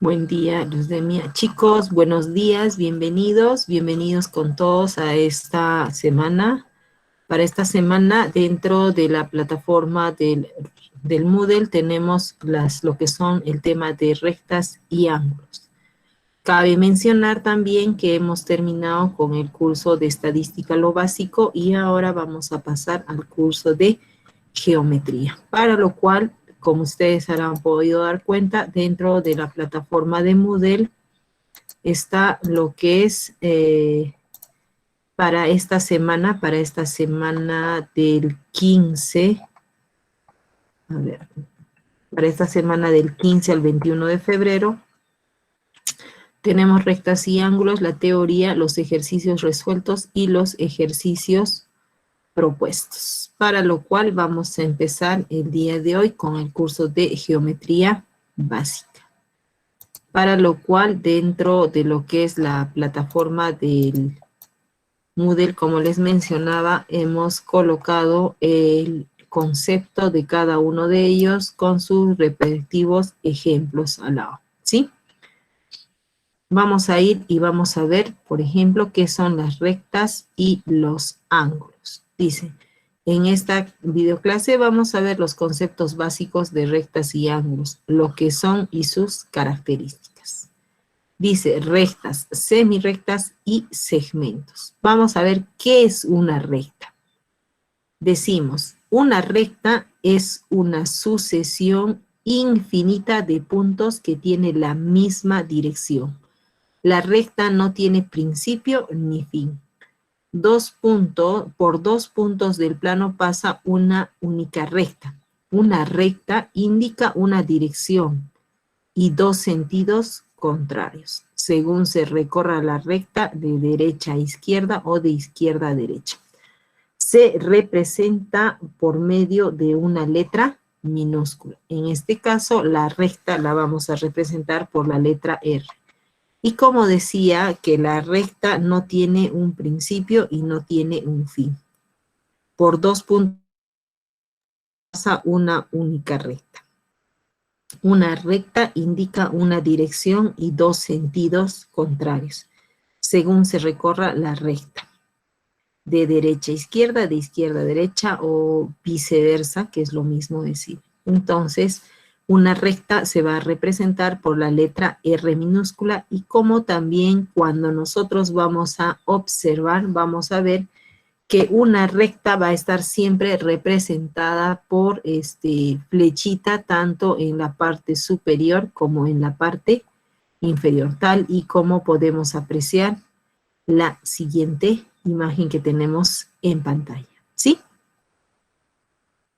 Buen día, Luz de Mía. Chicos, buenos días, bienvenidos con todos a esta semana. Para esta semana, dentro de la plataforma del Moodle, tenemos lo que son el tema de rectas y ángulos. Cabe mencionar también que hemos terminado con el curso de estadística lo básico y ahora vamos a pasar al curso de geometría, para lo cual, como ustedes habrán podido dar cuenta, dentro de la plataforma de Moodle está lo que es para esta semana del 15, a ver, para esta semana del 15 al 21 de febrero, tenemos rectas y ángulos, la teoría, los ejercicios resueltos y los ejercicios propuestos, para lo cual vamos a empezar el día de hoy con el curso de geometría básica, para lo cual dentro de lo que es la plataforma del Moodle, como les mencionaba, hemos colocado el concepto de cada uno de ellos con sus respectivos ejemplos al lado, ¿sí? Vamos a ir y vamos a ver, por ejemplo, qué son las rectas y los ángulos. Dice, en esta videoclase vamos a ver los conceptos básicos de rectas y ángulos, lo que son y sus características. Dice rectas, semirrectas y segmentos. Vamos a ver qué es una recta. Decimos, una recta es una sucesión infinita de puntos que tiene la misma dirección. La recta no tiene principio ni fin. Por dos puntos del plano pasa una única recta. Una recta indica una dirección y dos sentidos contrarios, según se recorra la recta de derecha a izquierda o de izquierda a derecha. Se representa por medio de una letra minúscula. En este caso, la recta la vamos a representar por la letra R. Y como decía, que la recta no tiene un principio y no tiene un fin. Por dos puntos pasa una única recta. Una recta indica una dirección y dos sentidos contrarios, según se recorra la recta. De derecha a izquierda, de izquierda a derecha o viceversa, que es lo mismo decir. Entonces, una recta se va a representar por la letra R minúscula y como también cuando nosotros vamos a observar, vamos a ver que una recta va a estar siempre representada por flechita tanto en la parte superior como en la parte inferior, tal y como podemos apreciar la siguiente imagen que tenemos en pantalla, ¿sí?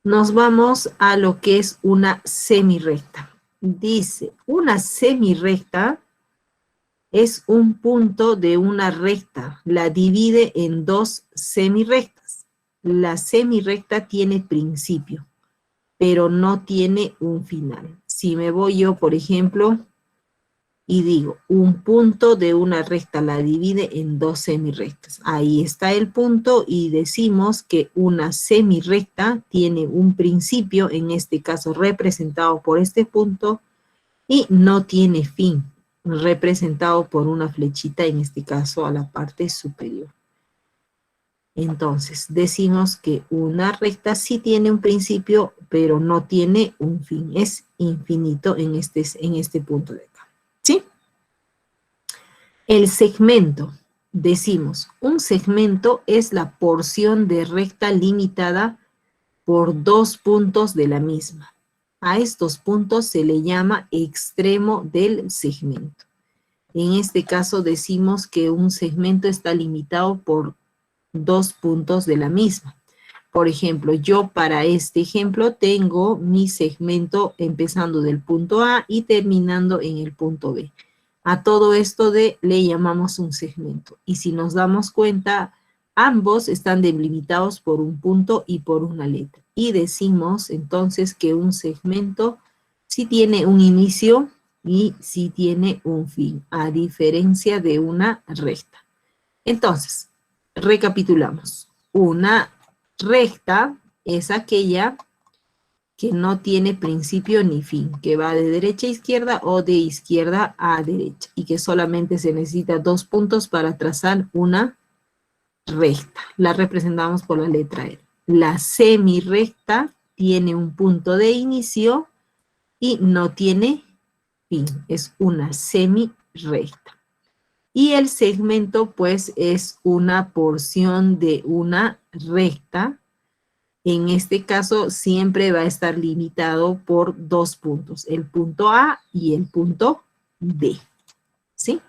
Nos vamos a lo que es una semirrecta. Dice, una semirrecta es un punto de una recta, la divide en dos semirrectas. La semirrecta tiene principio, pero no tiene un final. Si me voy yo, por ejemplo, y digo, un punto de una recta la divide en dos semirrectas. Ahí está el punto y decimos que una semirrecta tiene un principio, en este caso representado por este punto, y no tiene fin, representado por una flechita, en este caso a la parte superior. Entonces, decimos que una recta sí tiene un principio, pero no tiene un fin. Es infinito en este punto de acá. ¿Sí? El segmento. Decimos, un segmento es la porción de recta limitada por dos puntos de la misma. A estos puntos se le llama extremo del segmento. En este caso decimos que un segmento está limitado por dos puntos de la misma. Por ejemplo, yo para este ejemplo tengo mi segmento empezando del punto A y terminando en el punto B. A todo esto le llamamos un segmento. Y si nos damos cuenta, ambos están delimitados por un punto y por una letra. Y decimos entonces que un segmento sí tiene un inicio y sí tiene un fin, a diferencia de una recta. Entonces, recapitulamos. Una recta es aquella que no tiene principio ni fin, que va de derecha a izquierda o de izquierda a derecha, y que solamente se necesita 2 puntos para trazar una recta. La representamos por la letra E. La semirrecta tiene un punto de inicio y no tiene fin, es una semirrecta. Y el segmento, pues, es una porción de una recta. En este caso, siempre va a estar limitado por 2 puntos, el punto A y el punto B, ¿sí?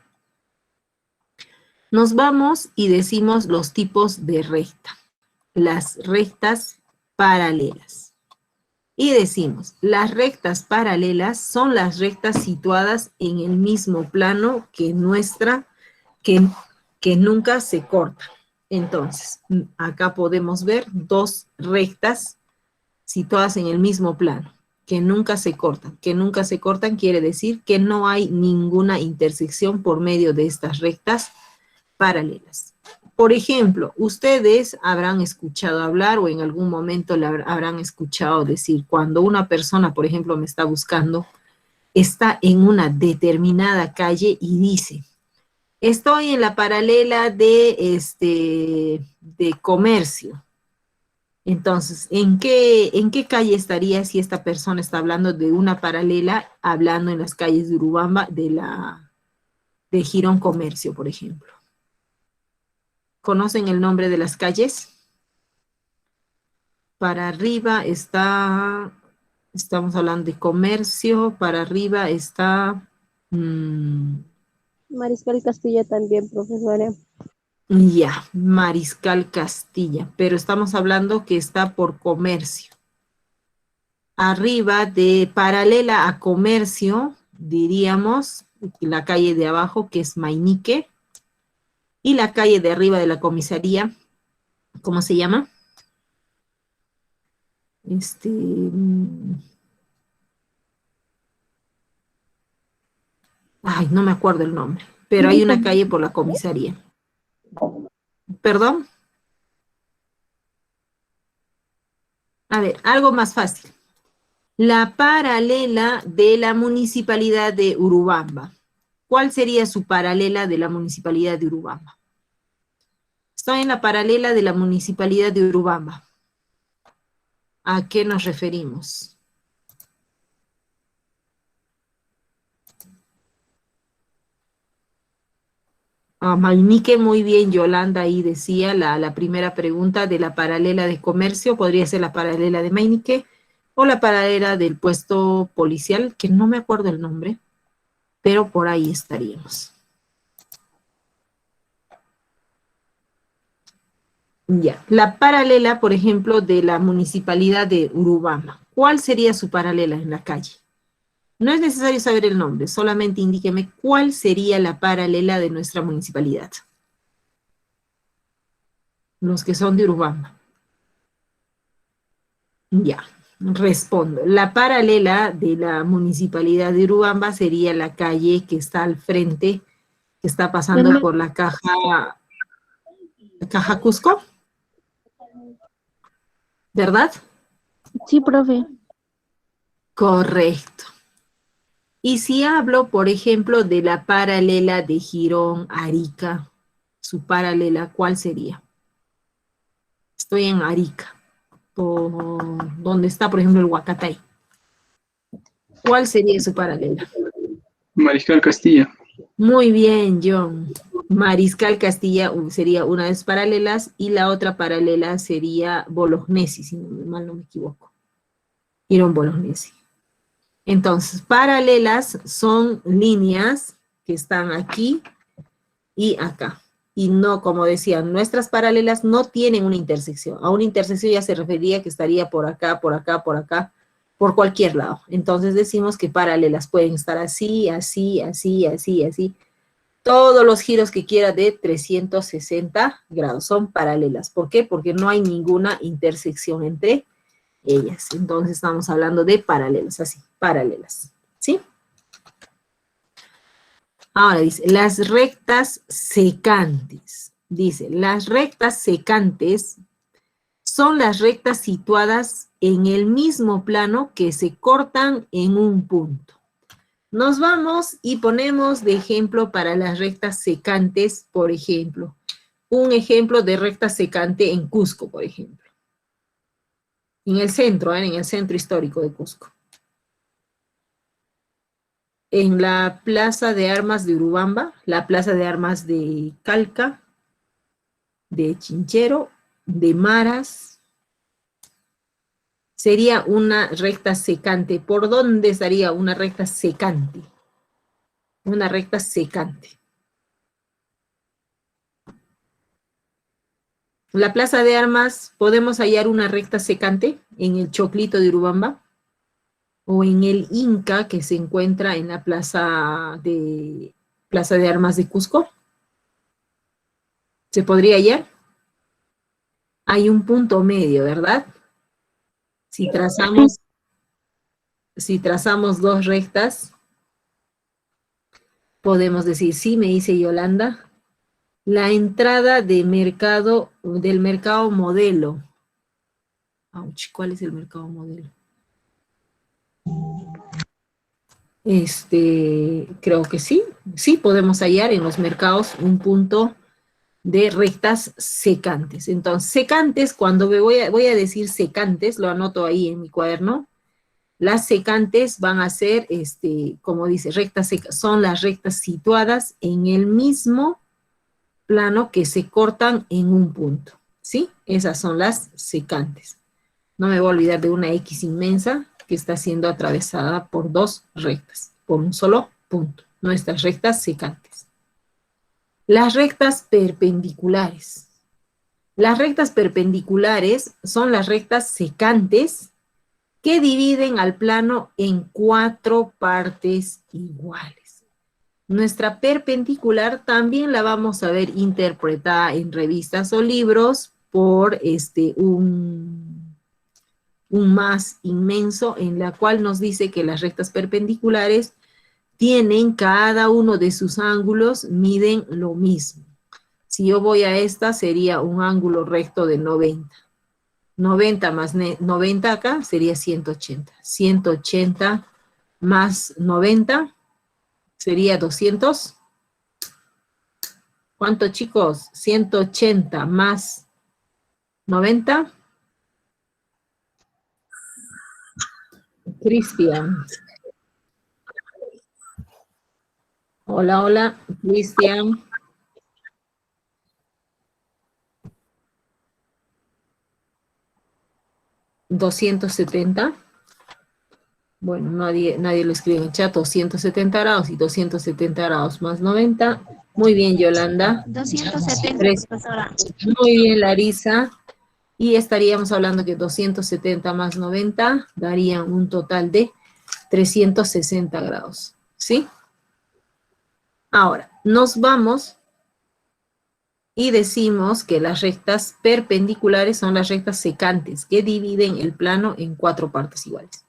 Nos vamos y decimos los tipos de recta. Las rectas paralelas. Y decimos, las rectas paralelas son las rectas situadas en el mismo plano que que nunca se cortan. Entonces, acá podemos ver 2 rectas situadas en el mismo plano, que nunca se cortan. Que nunca se cortan quiere decir que no hay ninguna intersección por medio de estas rectas paralelas. Por ejemplo, ustedes habrán escuchado hablar o en algún momento le habrán escuchado decir, cuando una persona, por ejemplo, me está buscando, está en una determinada calle y dice, estoy en la paralela de comercio. Entonces, ¿en qué calle estaría si esta persona está hablando de una paralela, hablando en las calles de Urubamba de Girón Comercio, por ejemplo? ¿Conocen el nombre de las calles? Para arriba está, estamos hablando de comercio, para arriba está, Mariscal Castilla también, profesora. ya, Mariscal Castilla, pero estamos hablando que está por comercio. Arriba de paralela a comercio, diríamos, la calle de abajo que es Mainique, y la calle de arriba de la comisaría, ¿cómo se llama? Ay, no me acuerdo el nombre, pero hay una calle por la comisaría. ¿Perdón? A ver, algo más fácil. La paralela de la municipalidad de Urubamba. ¿Cuál sería su paralela de la municipalidad de Urubamba? Estoy en la paralela de la municipalidad de Urubamba. ¿A qué nos referimos? A Mainique, muy bien, Yolanda ahí decía la primera pregunta de la paralela de comercio, podría ser la paralela de Mainique o la paralela del puesto policial, que no me acuerdo el nombre, pero por ahí estaríamos. Ya, la paralela, por ejemplo, de la municipalidad de Urubamba. ¿Cuál sería su paralela en la calle? No es necesario saber el nombre, solamente indíqueme cuál sería la paralela de nuestra municipalidad. Los que son de Urubamba. Ya, respondo. La paralela de la municipalidad de Urubamba sería la calle que está al frente, que está pasando por la caja Cusco, ¿verdad? Sí, profe. Correcto. Y si hablo, por ejemplo, de la paralela de Girón, Arica, su paralela, ¿cuál sería? Estoy en Arica, donde está, por ejemplo, el Huacatay. ¿Cuál sería su paralela? Mariscal Castilla. Muy bien, John. Mariscal Castilla sería una de las paralelas y la otra paralela sería Bolognesi, si mal no me equivoco. Girón Bolognesi. Entonces, paralelas son líneas que están aquí y acá. Y no, como decían, nuestras paralelas no tienen una intersección. A una intersección ya se refería que estaría por acá, por acá, por acá, por cualquier lado. Entonces decimos que paralelas pueden estar así, así, así, así, así. Todos los giros que quiera de 360 grados son paralelas. ¿Por qué? Porque no hay ninguna intersección entre ellas. Entonces estamos hablando de paralelas, así, paralelas, ¿sí? Ahora dice, las rectas secantes. Dice, las rectas secantes son las rectas situadas en el mismo plano que se cortan en un punto. Nos vamos y ponemos de ejemplo para las rectas secantes, por ejemplo. Un ejemplo de recta secante en Cusco, por ejemplo. En el centro histórico de Cusco. En la Plaza de Armas de Urubamba, la Plaza de Armas de Calca, de Chinchero, de Maras, sería una recta secante. ¿Por dónde estaría una recta secante? Una recta secante. La Plaza de Armas, ¿podemos hallar una recta secante en el Choclito de Urubamba? O en el Inca, que se encuentra en la Plaza de Armas de Cusco. ¿Se podría hallar? Hay un punto medio, ¿verdad? Si trazamos dos rectas, podemos decir, sí, me dice Yolanda, la entrada del mercado modelo. Ouch, ¿cuál es el mercado modelo? Creo que sí. Sí podemos hallar en los mercados un punto de rectas secantes. Entonces, secantes, cuando voy a decir secantes, lo anoto ahí en mi cuaderno, las secantes van a ser, como dice, rectas secas, son las rectas situadas en el mismo plano que se cortan en un punto, ¿sí? Esas son las secantes. No me voy a olvidar de una X inmensa que está siendo atravesada por dos rectas, por un solo punto, nuestras rectas secantes. Las rectas perpendiculares. Las rectas perpendiculares son las rectas secantes que dividen al plano en 4 partes iguales. Nuestra perpendicular también la vamos a ver interpretada en revistas o libros por un más inmenso en la cual nos dice que las rectas perpendiculares tienen cada uno de sus ángulos, miden lo mismo. Si yo voy a esta, sería un ángulo recto de 90. 90 más 90 acá sería 180. 180 más 90 sería 200. ¿Cuánto, chicos? 180 más 90. Cristian. Hola, hola, Cristian. ¿270? Bueno, nadie lo escribe en el chat. 270 grados y 270 grados más 90. Muy bien, Yolanda. 270, profesora. Muy bien, Larisa. Y estaríamos hablando que 270 más 90 darían un total de 360 grados. ¿Sí? Ahora, nos vamos y decimos que las rectas perpendiculares son las rectas secantes que dividen el plano en 4 partes iguales.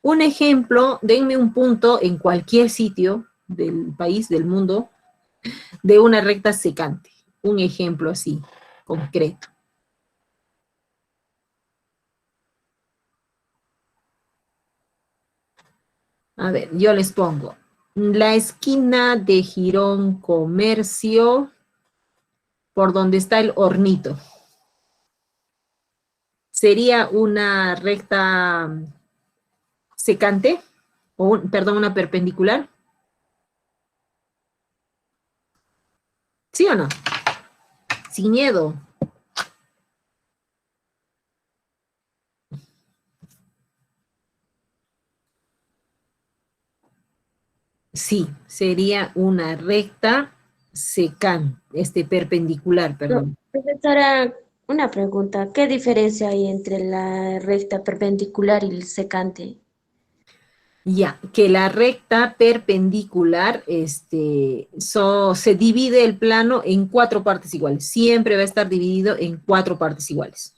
Un ejemplo, denme un punto en cualquier sitio del país, del mundo, de una recta secante. Un ejemplo así, concreto. A ver, yo les pongo. La esquina de Girón Comercio, por donde está el hornito. ¿Sería una recta secante? O, perdón, una perpendicular. ¿Sí o no? Sin miedo. Sí, sería una recta secante, perpendicular, perdón. Profesora, una pregunta. ¿Qué diferencia hay entre la recta perpendicular y el secante? Ya, que la recta perpendicular, se divide el plano en 4 partes iguales. Siempre va a estar dividido en 4 partes iguales.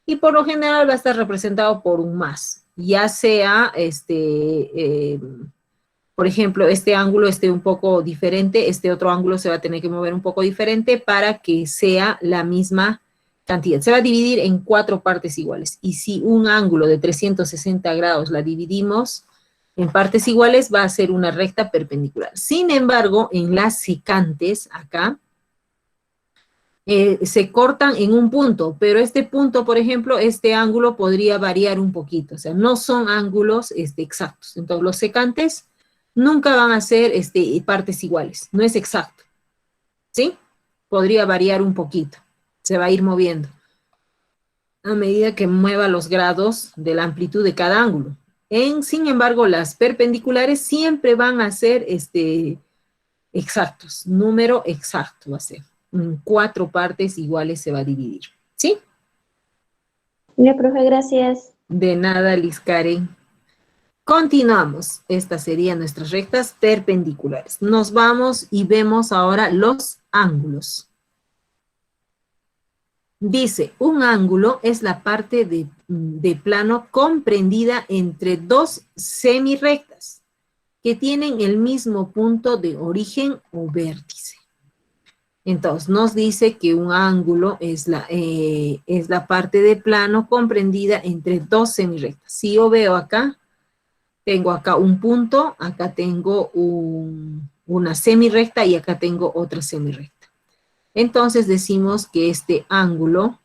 Y por lo general va a estar representado por un más. Ya sea, por ejemplo, este ángulo esté un poco diferente, este otro ángulo se va a tener que mover un poco diferente para que sea la misma cantidad. Se va a dividir en 4 partes iguales. Y si un ángulo de 360 grados la dividimos en partes iguales, va a ser una recta perpendicular. Sin embargo, en las secantes, acá, se cortan en un punto, pero este punto, por ejemplo, este ángulo podría variar un poquito. O sea, no son ángulos exactos. Entonces, los secantes nunca van a ser partes iguales. No es exacto. ¿Sí? Podría variar un poquito. Se va a ir moviendo a medida que mueva los grados de la amplitud de cada ángulo. Sin embargo, las perpendiculares siempre van a ser exactos, número exacto va a ser. En 4 partes iguales se va a dividir. ¿Sí? Ya, profe, gracias. De nada, Liz Karen. Continuamos. Estas serían nuestras rectas perpendiculares. Nos vamos y vemos ahora los ángulos. Dice, un ángulo es la parte de plano comprendida entre 2 semirrectas que tienen el mismo punto de origen o vértice. Entonces, nos dice que un ángulo es la parte de plano comprendida entre 2 semirrectas. Si yo veo acá, tengo acá un punto, acá tengo una semirrecta y acá tengo otra semirrecta. Entonces decimos que este ángulo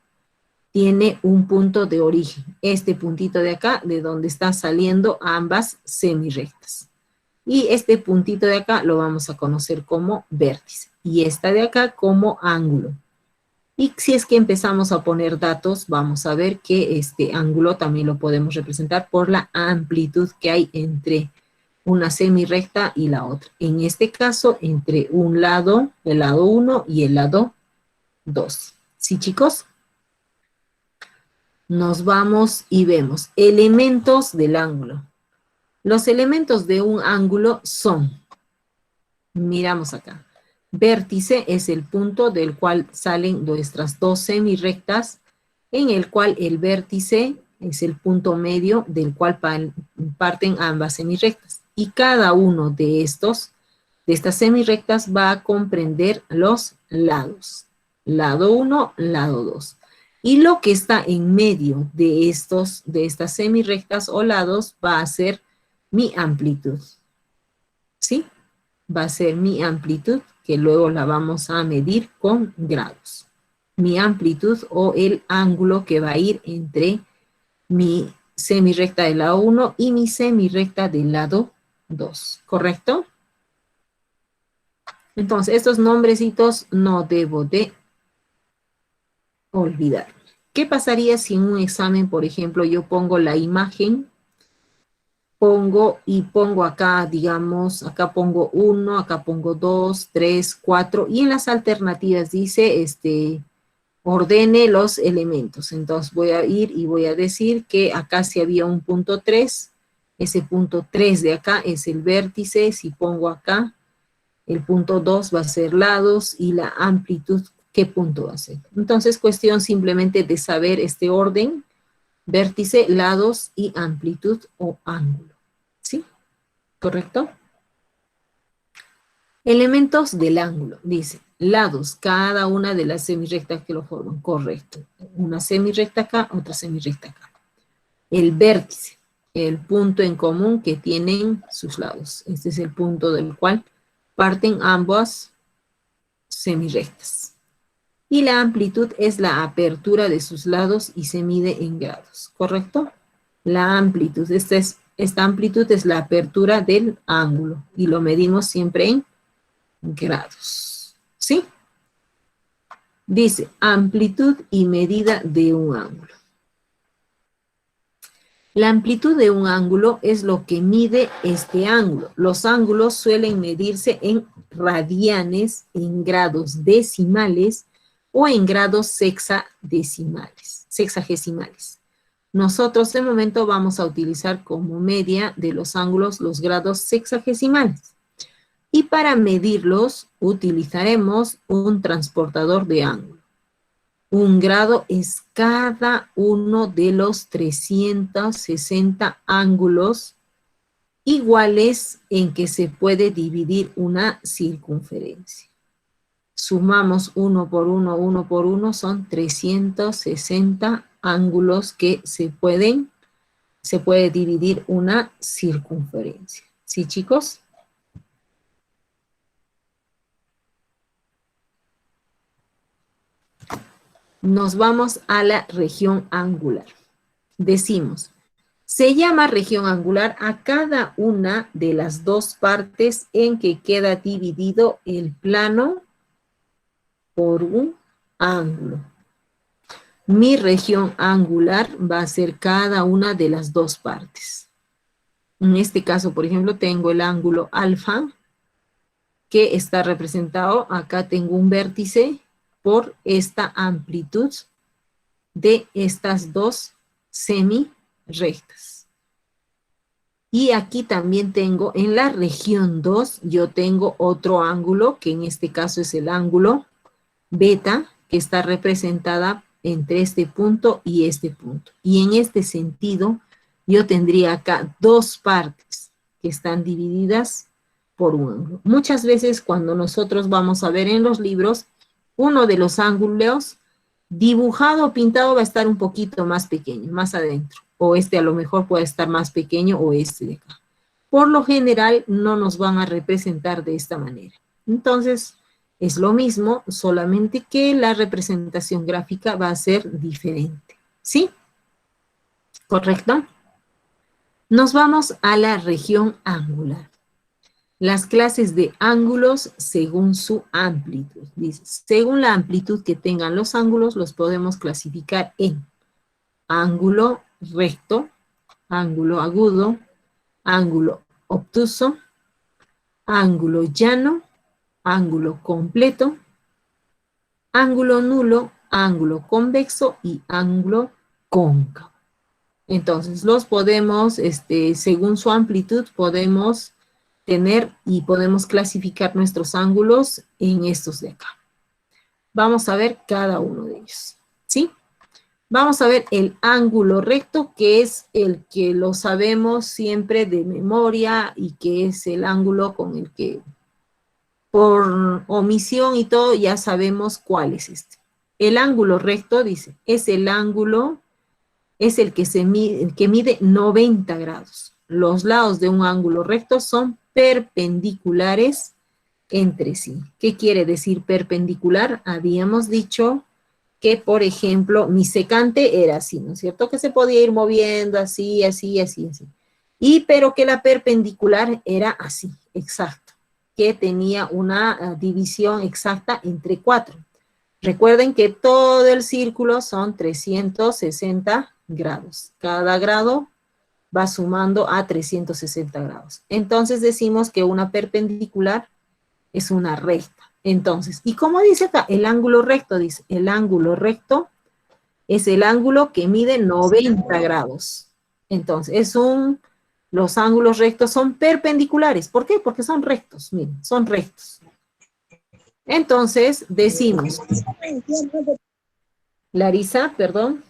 tiene un punto de origen. Este puntito de acá, de donde están saliendo ambas semirrectas. Y este puntito de acá lo vamos a conocer como vértice. Y esta de acá como ángulo. Y si es que empezamos a poner datos, vamos a ver que este ángulo también lo podemos representar por la amplitud que hay entre una semirrecta y la otra. En este caso, entre un lado, el lado 1 y el lado 2. ¿Sí, chicos? Nos vamos y vemos elementos del ángulo. Los elementos de un ángulo son, miramos acá, vértice es el punto del cual salen nuestras 2 semirrectas, en el cual el vértice es el punto medio del cual parten ambas semirrectas. Y cada uno de estas semirrectas va a comprender los lados. Lado 1, lado 2. Y lo que está en medio de estas semirrectas o lados va a ser mi amplitud. ¿Sí? Va a ser mi amplitud, que luego la vamos a medir con grados. Mi amplitud o el ángulo que va a ir entre mi semirrecta del lado 1 y mi semirrecta del lado 2, ¿correcto? Entonces, estos nombrecitos no debo de olvidar. ¿Qué pasaría si en un examen, por ejemplo, yo pongo la imagen, pongo acá, digamos, acá pongo 1, acá pongo 2, 3, 4, y en las alternativas dice, ordene los elementos. Entonces voy a ir y voy a decir que acá si había un punto 3, ese punto 3 de acá es el vértice. Si pongo acá, el punto 2 va a ser lados y la amplitud, ¿qué punto va a ser? Entonces, cuestión simplemente de saber este orden, vértice, lados y amplitud o ángulo. ¿Sí? ¿Correcto? Elementos del ángulo, dice, lados, cada una de las semirrectas que lo forman, correcto. Una semirrecta acá, otra semirrecta acá. El vértice, el punto en común que tienen sus lados. Este es el punto del cual parten ambas semirrectas. Y la amplitud es la apertura de sus lados y se mide en grados, ¿correcto? La amplitud, esta amplitud es la apertura del ángulo y lo medimos siempre en grados, ¿sí? Dice, amplitud y medida de un ángulo. La amplitud de un ángulo es lo que mide este ángulo. Los ángulos suelen medirse en radianes, en grados decimales o en grados sexagesimales. Nosotros de momento vamos a utilizar como media de los ángulos los grados sexagesimales. Y para medirlos utilizaremos un transportador de ángulo. Un grado es cada uno de los 360 ángulos iguales en que se puede dividir una circunferencia. Sumamos uno por uno, son 360 ángulos que se puede dividir una circunferencia. ¿Sí, chicos? Nos vamos a la región angular. Decimos, se llama región angular a cada una de las dos partes en que queda dividido el plano por un ángulo. Mi región angular va a ser cada una de las dos partes. En este caso, por ejemplo, tengo el ángulo alfa, que está representado, acá tengo un vértice por esta amplitud de estas dos semirrectas. Y aquí también tengo, en la región 2, yo tengo otro ángulo, que en este caso es el ángulo beta, que está representada entre este punto y este punto. Y en este sentido, yo tendría acá dos partes que están divididas por un ángulo. Muchas veces cuando nosotros vamos a ver en los libros, uno de los ángulos dibujado o pintado va a estar un poquito más pequeño, más adentro. O este a lo mejor puede estar más pequeño o este de acá. Por lo general no nos van a representar de esta manera. Entonces, es lo mismo, solamente que la representación gráfica va a ser diferente. ¿Sí? ¿Correcto? Nos vamos a la región angular. Las clases de ángulos según su amplitud. Dice, según la amplitud que tengan los ángulos, los podemos clasificar en ángulo recto, ángulo agudo, ángulo obtuso, ángulo llano, ángulo completo, ángulo nulo, ángulo convexo y ángulo cóncavo. Entonces, los podemos, según su amplitud, podemos tener y podemos clasificar nuestros ángulos en estos de acá. Vamos a ver cada uno de ellos, ¿sí? Vamos a ver el ángulo recto, que es el que lo sabemos siempre de memoria y que es el ángulo con el que por omisión y todo ya sabemos cuál es este. El ángulo recto, dice, es el ángulo, es el que mide 90 grados. Los lados de un ángulo recto son perpendiculares entre sí. ¿Qué quiere decir perpendicular? Habíamos dicho que, por ejemplo, mi secante era así, ¿no es cierto? Que se podía ir moviendo así, así, así, así. Pero que la perpendicular era así, exacto, que tenía una división exacta entre 4. Recuerden que todo el círculo son 360 grados. Cada grado va sumando a 360 grados. Entonces decimos que una perpendicular es una recta. Entonces, ¿y cómo dice acá? El ángulo recto, dice, el ángulo recto es el ángulo que mide 90 grados. Entonces, los ángulos rectos son perpendiculares. ¿Por qué? Porque son rectos, miren, son rectos. Entonces, decimos, Larisa, perdón,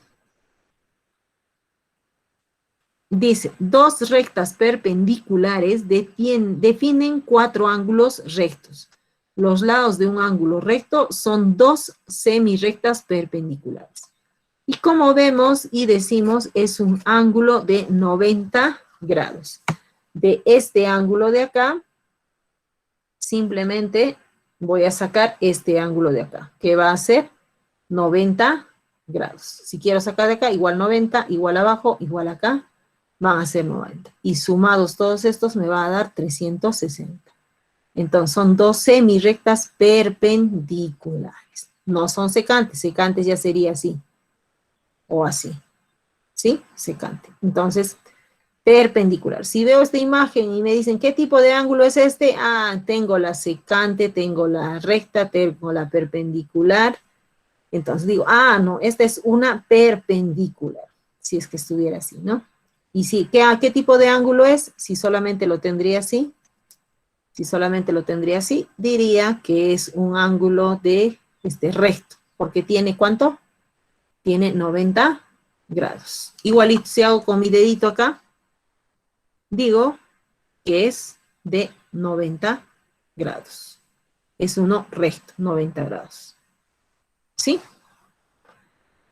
dice, dos rectas perpendiculares definen 4 ángulos rectos. Los lados de un ángulo recto son 2 semirrectas perpendiculares. Y como vemos y decimos, es un ángulo de 90 grados. De este ángulo de acá, simplemente voy a sacar este ángulo de acá, que va a ser 90 grados. Si quiero sacar de acá, igual 90, igual abajo, igual acá, van a ser 90. Y sumados todos estos me va a dar 360. Entonces son 2 semirrectas perpendiculares. No son secantes, secantes ya sería así. O así. ¿Sí? Secante. Entonces, perpendicular. Si veo esta imagen y me dicen, ¿qué tipo de ángulo es este? Ah, tengo la secante, tengo la recta, tengo la perpendicular. Entonces digo, ah, no, esta es una perpendicular. Si es que estuviera así, ¿no? Y si, ¿qué tipo de ángulo es? Si solamente lo tendría así. Si solamente lo tendría así, diría que es un ángulo de recto. Porque tiene, ¿cuánto? Tiene 90 grados. Igualito, si hago con mi dedito acá, digo que es de 90 grados. es uno recto, 90 grados. ¿Sí?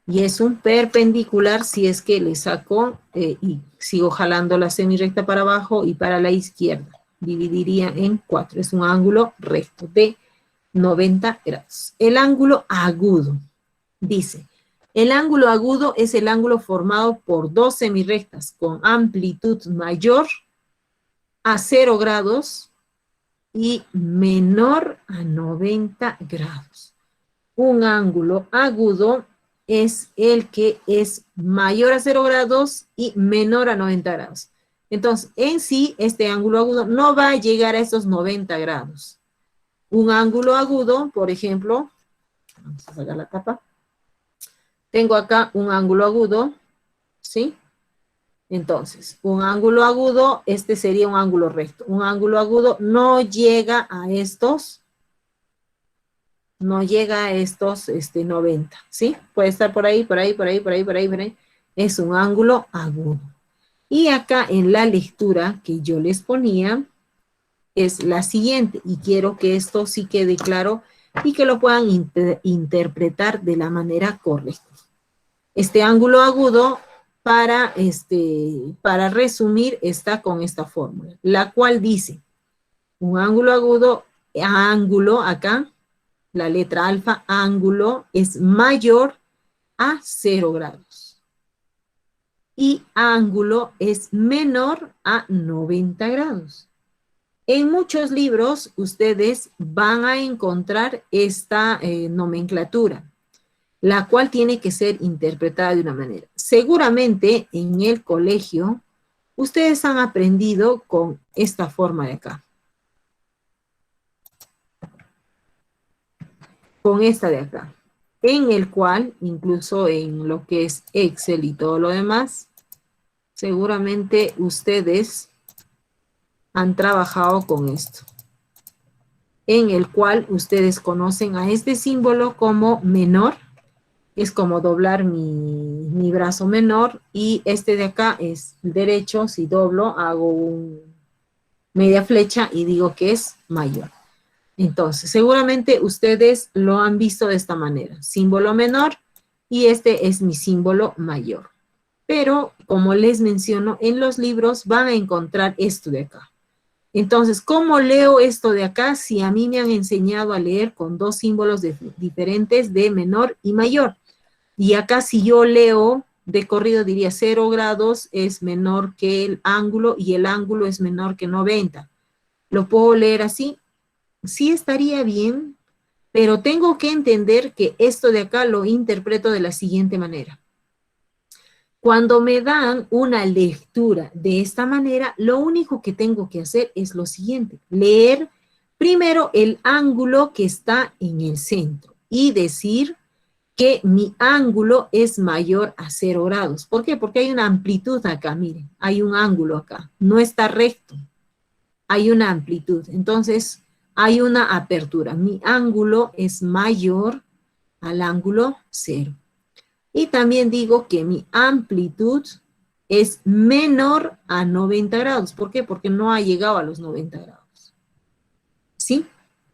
Y es un perpendicular si es que le saco y sigo jalando la semirrecta para abajo y para la izquierda. Dividiría en 4. Es un ángulo recto de 90 grados. El ángulo agudo. Dice, el ángulo agudo es el ángulo formado por dos semirrectas con amplitud mayor a 0 grados y menor a 90 grados. Un ángulo agudo es el que es mayor a 0 grados y menor a 90 grados. Entonces, en sí, este ángulo agudo no va a llegar a esos 90 grados. Un ángulo agudo, por ejemplo, vamos a sacar la tapa. Tengo acá un ángulo agudo, ¿sí? Entonces, un ángulo agudo, este sería un ángulo recto. Un ángulo agudo no llega a estos 90, ¿sí? Puede estar por ahí. Es un ángulo agudo. Y acá en la lectura que yo les ponía es la siguiente, y quiero que esto sí quede claro y que lo puedan interpretar de la manera correcta. Este ángulo agudo, para resumir, está con esta fórmula, la cual dice, un ángulo agudo, ángulo acá, la letra alfa, ángulo, es mayor a 0 grados. Y ángulo es menor a 90 grados. En muchos libros ustedes van a encontrar esta nomenclatura, la cual tiene que ser interpretada de una manera. Seguramente en el colegio ustedes han aprendido con esta forma de acá. Con esta de acá, en el cual, incluso en lo que es Excel y todo lo demás, seguramente ustedes han trabajado con esto, en el cual ustedes conocen a este símbolo como menor, es como doblar mi brazo menor, y este de acá es derecho, si doblo, hago media flecha y digo que es mayor. Entonces, seguramente ustedes lo han visto de esta manera, símbolo menor, y este es mi símbolo mayor. Pero, como les menciono, en los libros van a encontrar esto de acá. Entonces, ¿cómo leo esto de acá si a mí me han enseñado a leer con dos símbolos diferentes de menor y mayor? Y acá si yo leo de corrido diría 0 grados es menor que el ángulo y el ángulo es menor que 90. ¿Lo puedo leer así? Sí estaría bien, pero tengo que entender que esto de acá lo interpreto de la siguiente manera. Cuando me dan una lectura de esta manera, lo único que tengo que hacer es lo siguiente, leer primero el ángulo que está en el centro y decir que mi ángulo es mayor a 0 grados. ¿Por qué? Porque hay una amplitud acá, miren, hay un ángulo acá, no está recto, hay una amplitud, entonces hay una apertura. Mi ángulo es mayor al ángulo 0. Y también digo que mi amplitud es menor a 90 grados. ¿Por qué? Porque no ha llegado a los 90 grados. ¿Sí?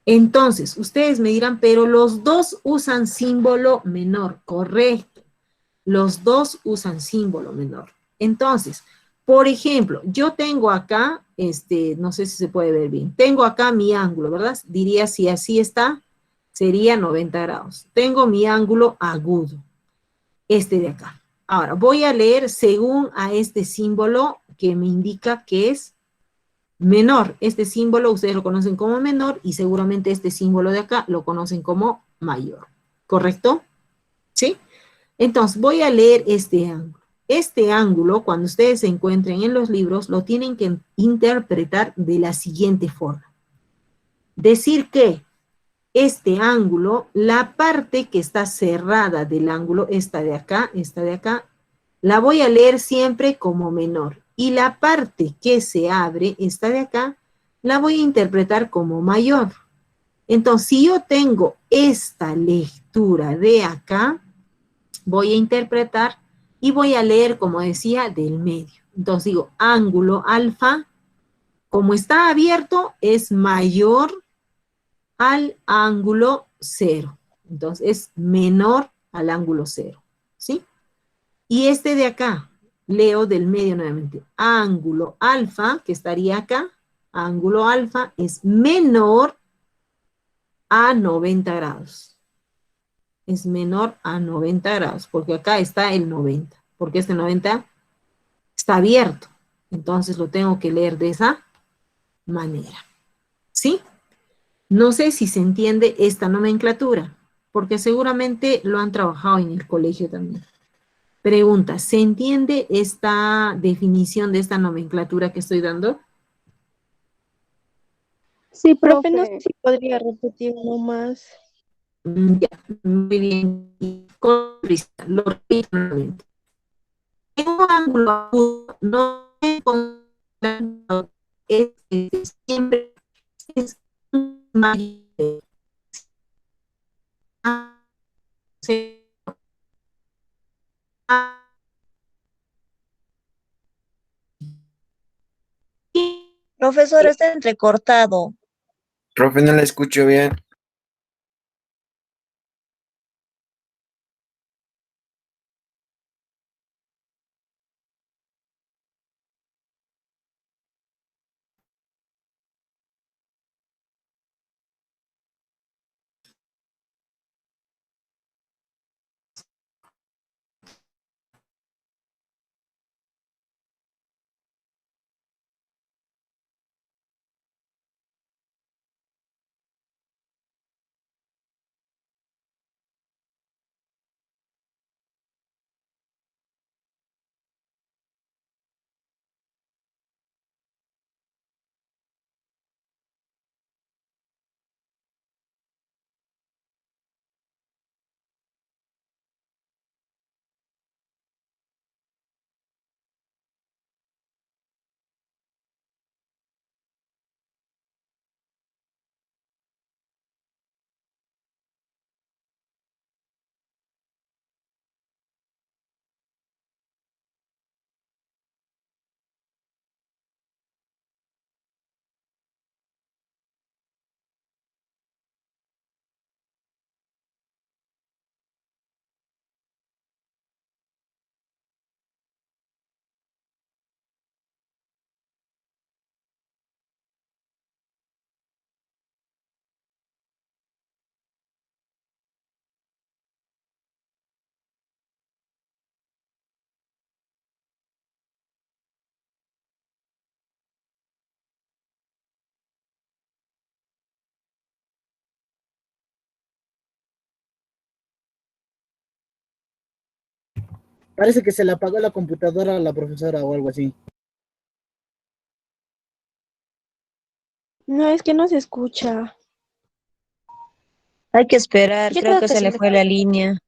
Entonces, ustedes me dirán, pero los dos usan símbolo menor. Correcto. Los dos usan símbolo menor. Entonces, por ejemplo, yo tengo acá, no sé si se puede ver bien, tengo acá mi ángulo, ¿verdad? Diría si así está, sería 90 grados. Tengo mi ángulo agudo, este de acá. Ahora, voy a leer según a este símbolo que me indica que es menor. Este símbolo ustedes lo conocen como menor y seguramente este símbolo de acá lo conocen como mayor. ¿Correcto? ¿Sí? Entonces, voy a leer este ángulo. Este ángulo, cuando ustedes se encuentren en los libros, lo tienen que interpretar de la siguiente forma. Decir que este ángulo, la parte que está cerrada del ángulo, esta de acá, la voy a leer siempre como menor. Y la parte que se abre, esta de acá, la voy a interpretar como mayor. Entonces, si yo tengo esta lectura de acá, voy a interpretar y voy a leer, como decía, del medio. Entonces digo, ángulo alfa, como está abierto, es mayor al ángulo cero. Entonces, es menor al ángulo cero, ¿sí? Y este de acá, leo del medio nuevamente, ángulo alfa, que estaría acá, ángulo alfa es menor a 90 grados. Es menor a 90 grados, porque acá está el 90, porque este 90 está abierto. Entonces lo tengo que leer de esa manera, ¿sí? No sé si se entiende esta nomenclatura, porque seguramente lo han trabajado en el colegio también. Pregunta, ¿se entiende esta definición de esta nomenclatura que estoy dando? Sí, Profe, no sé profe. si podría repetir uno más. Ya, muy bien. Y con prisa, lo repito nuevamente. En un ángulo agudo no encontramos siempre es mayor a Profesor, está entrecortado. Profe, no la escucho bien. Parece que se le apagó la computadora a la profesora o algo así. No, es que no se escucha. Hay que esperar, Yo creo creo que que se se le le fue la línea.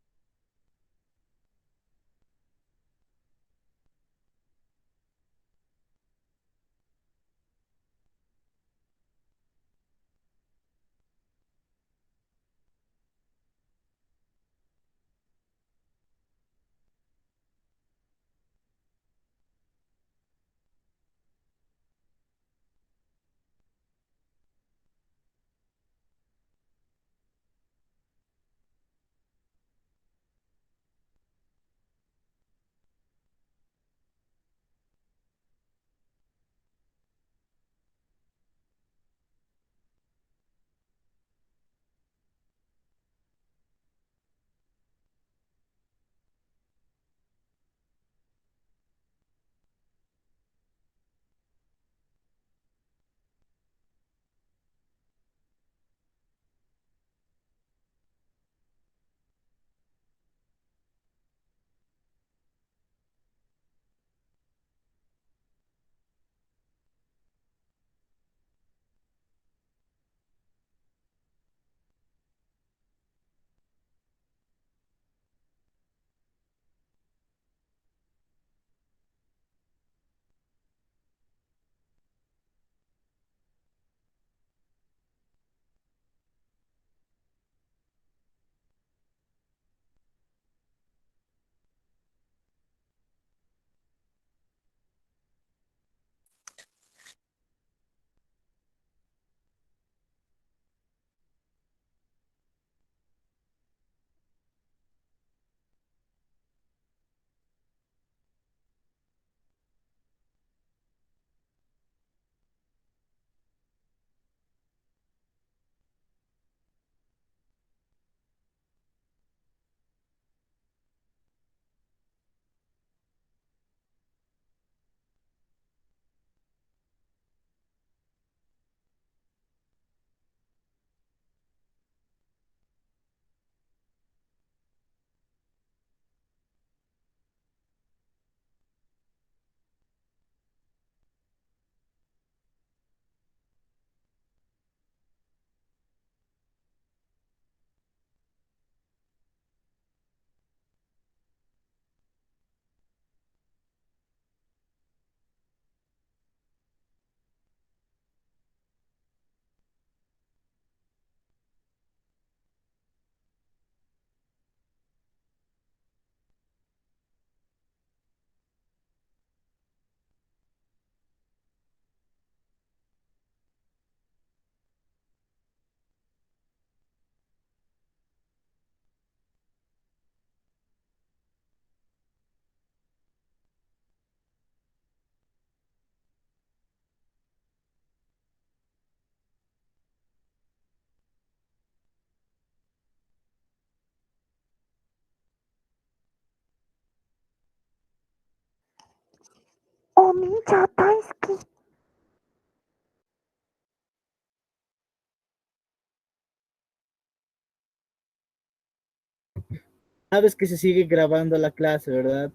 Sabes que se sigue grabando la clase, ¿verdad?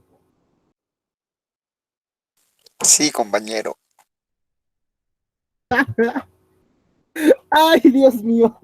Sí, compañero. Ay, Dios mío.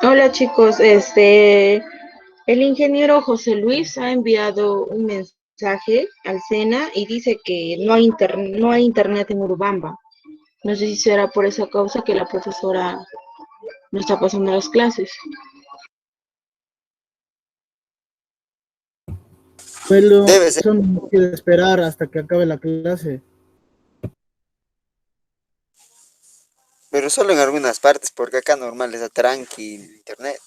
Hola chicos, el ingeniero José Luis ha enviado un mensaje al SENA y dice que no hay internet en Urubamba. No sé si será por esa causa que la profesora no está pasando las clases. Pero Debe ser, eso no quiere esperar hasta que acabe la clase. pero solo en algunas partes, porque acá normal está tranqui el internet.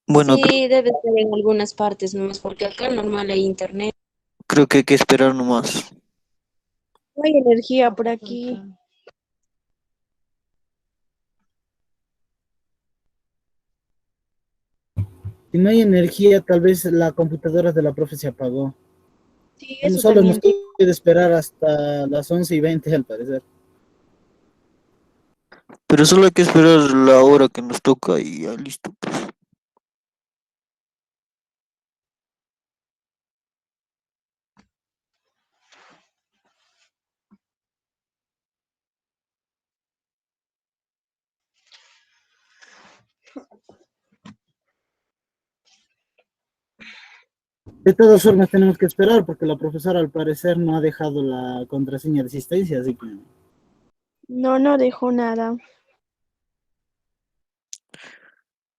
Bueno, Sí, debe ser en algunas partes nomás, porque acá normal hay internet. creo que hay que esperar nomás. No hay energía por aquí. Si no hay energía, tal vez la computadora de la profe se apagó. Sí, Bueno, eso solo nos también. queda esperar hasta las 11:20 al parecer. Pero solo hay que esperar la hora que nos toca y ya listo. De todas formas tenemos que esperar porque la profesora al parecer no ha dejado la contraseña de asistencia, así que No, no dejó nada.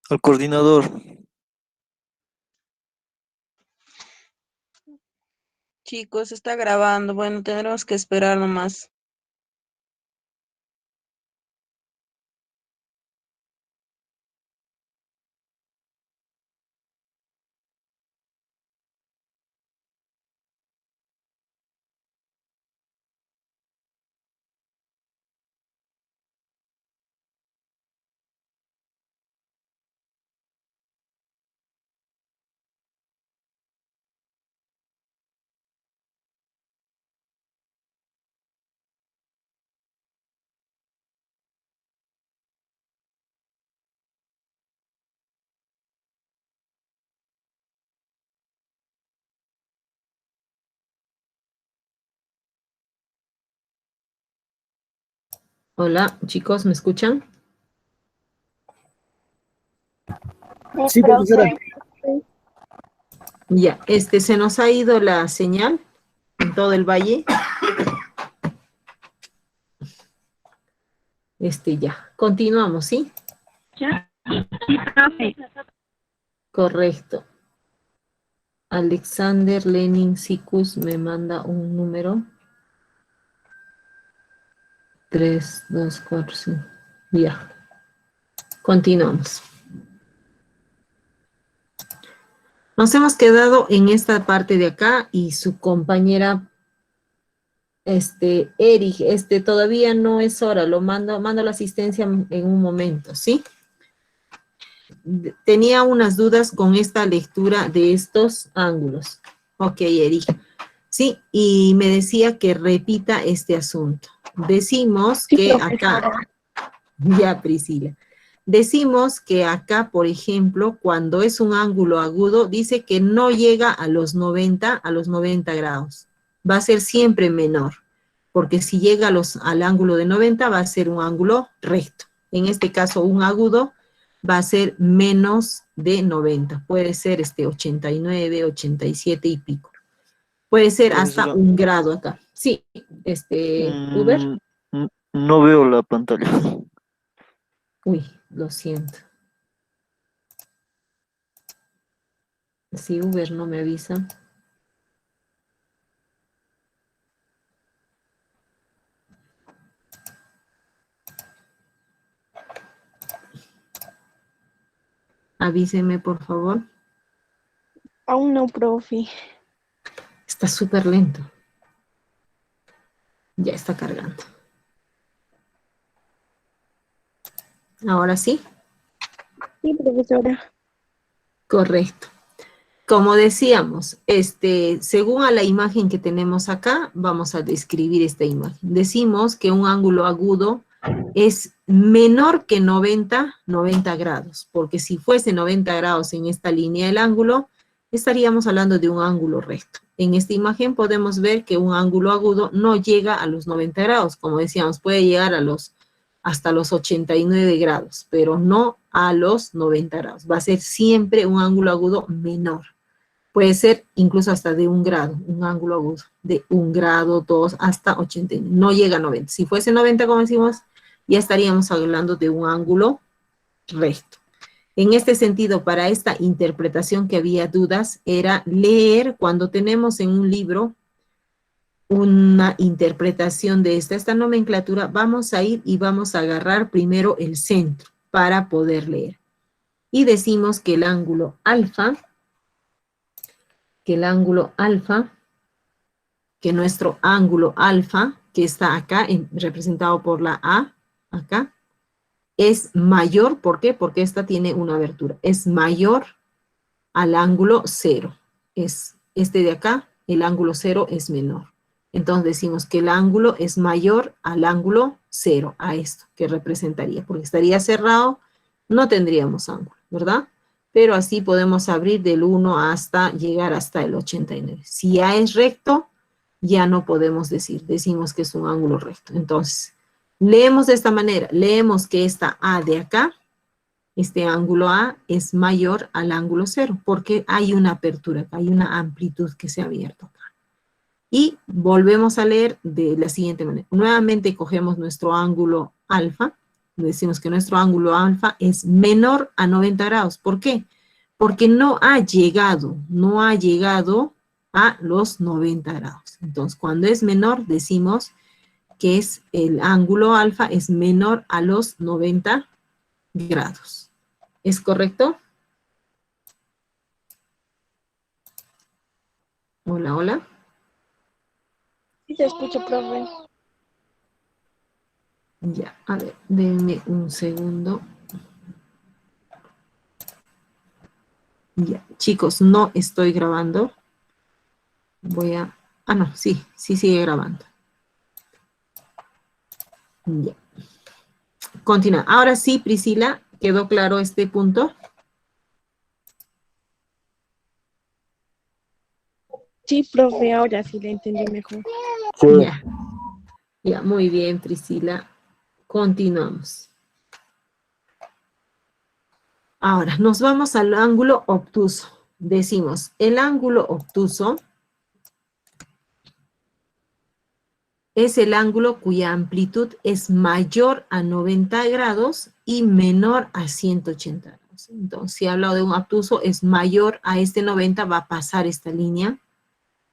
Al coordinador. Chicos, está grabando. Bueno, tendremos que esperar nomás. Hola, chicos, ¿me escuchan? sí, profesora. Ya, se nos ha ido la señal en todo el valle. Ya, continuamos, ¿sí? Correcto. Alexander Lenin Sikus me manda un número. 3, 2, 4, 5. Ya, continuamos. Nos hemos quedado en esta parte de acá y su compañera, Eric, todavía no es hora, mando la asistencia en un momento, ¿sí? Tenía unas dudas con esta lectura de estos ángulos. Ok, Eric. Sí, y me decía que repita este asunto. Decimos Sí, que acá, profesora. ya Priscila, decimos que acá, por ejemplo, cuando es un ángulo agudo, dice que no llega a los 90 grados. va a ser siempre menor, porque si llega al ángulo de 90 va a ser un ángulo recto. En este caso, un agudo va a ser menos de 90. Puede ser 89, 87 y pico. Puede ser hasta Profesora, 1 grado acá. Sí, Uber. no veo la pantalla. Uy, lo siento. Si Uber no me avisa. Avíseme, por favor. Aún no, profe. Está súper lento. Ya está cargando. Ahora sí. Sí, profesora. Correcto. Como decíamos, según a la imagen que tenemos acá, vamos a describir esta imagen. Decimos que un ángulo agudo es menor que 90 grados, porque si fuese 90 grados en esta línea del ángulo, estaríamos hablando de un ángulo recto. En esta imagen podemos ver que un ángulo agudo no llega a los 90 grados, como decíamos, puede llegar hasta los 89 grados, pero no a los 90 grados. Va a ser siempre un ángulo agudo menor. Puede ser incluso hasta de 1 grado, un ángulo agudo, de 1 grado, 2, hasta 89. No llega a 90. Si fuese 90, como decimos, ya estaríamos hablando de un ángulo recto. En este sentido, para esta interpretación que había dudas, era leer cuando tenemos en un libro una interpretación de esta nomenclatura, vamos a ir y vamos a agarrar primero el centro para poder leer. Y decimos que el ángulo alfa, que nuestro ángulo alfa, que está acá, representado por la A, acá, es mayor. ¿Por qué? Porque esta tiene una abertura. Es mayor al ángulo 0. Es este de acá, el ángulo 0 es menor. Entonces decimos que el ángulo es mayor al ángulo 0, a esto que representaría, porque estaría cerrado, no tendríamos ángulo, ¿verdad? Pero así podemos abrir del 1 hasta llegar hasta el 89. Si ya es recto, ya no podemos decimos que es un ángulo recto. Entonces, leemos de esta manera, leemos que esta A de acá, este ángulo A es mayor al ángulo 0, porque hay una apertura, hay una amplitud que se ha abierto acá. Y volvemos a leer de la siguiente manera. Nuevamente cogemos nuestro ángulo alfa, decimos que nuestro ángulo alfa es menor a 90 grados. ¿Por qué? Porque no ha llegado a los 90 grados. Entonces, cuando es menor, decimos que el ángulo alfa es menor a los 90 grados. ¿Es correcto? Hola, hola. Sí, te escucho, profe. Ya, a ver, denme un segundo. Ya, chicos, no estoy grabando. no, sí sigue grabando. Ya. Continúa. Ahora sí, Priscila, ¿quedó claro este punto? Sí, profe, ahora sí le entendí mejor. Sí. Ya, muy bien, Priscila. Continuamos. Ahora, nos vamos al ángulo obtuso. Decimos, el ángulo obtuso es el ángulo cuya amplitud es mayor a 90 grados y menor a 180 grados. Entonces, si he hablado de un obtuso, es mayor a 90, va a pasar esta línea,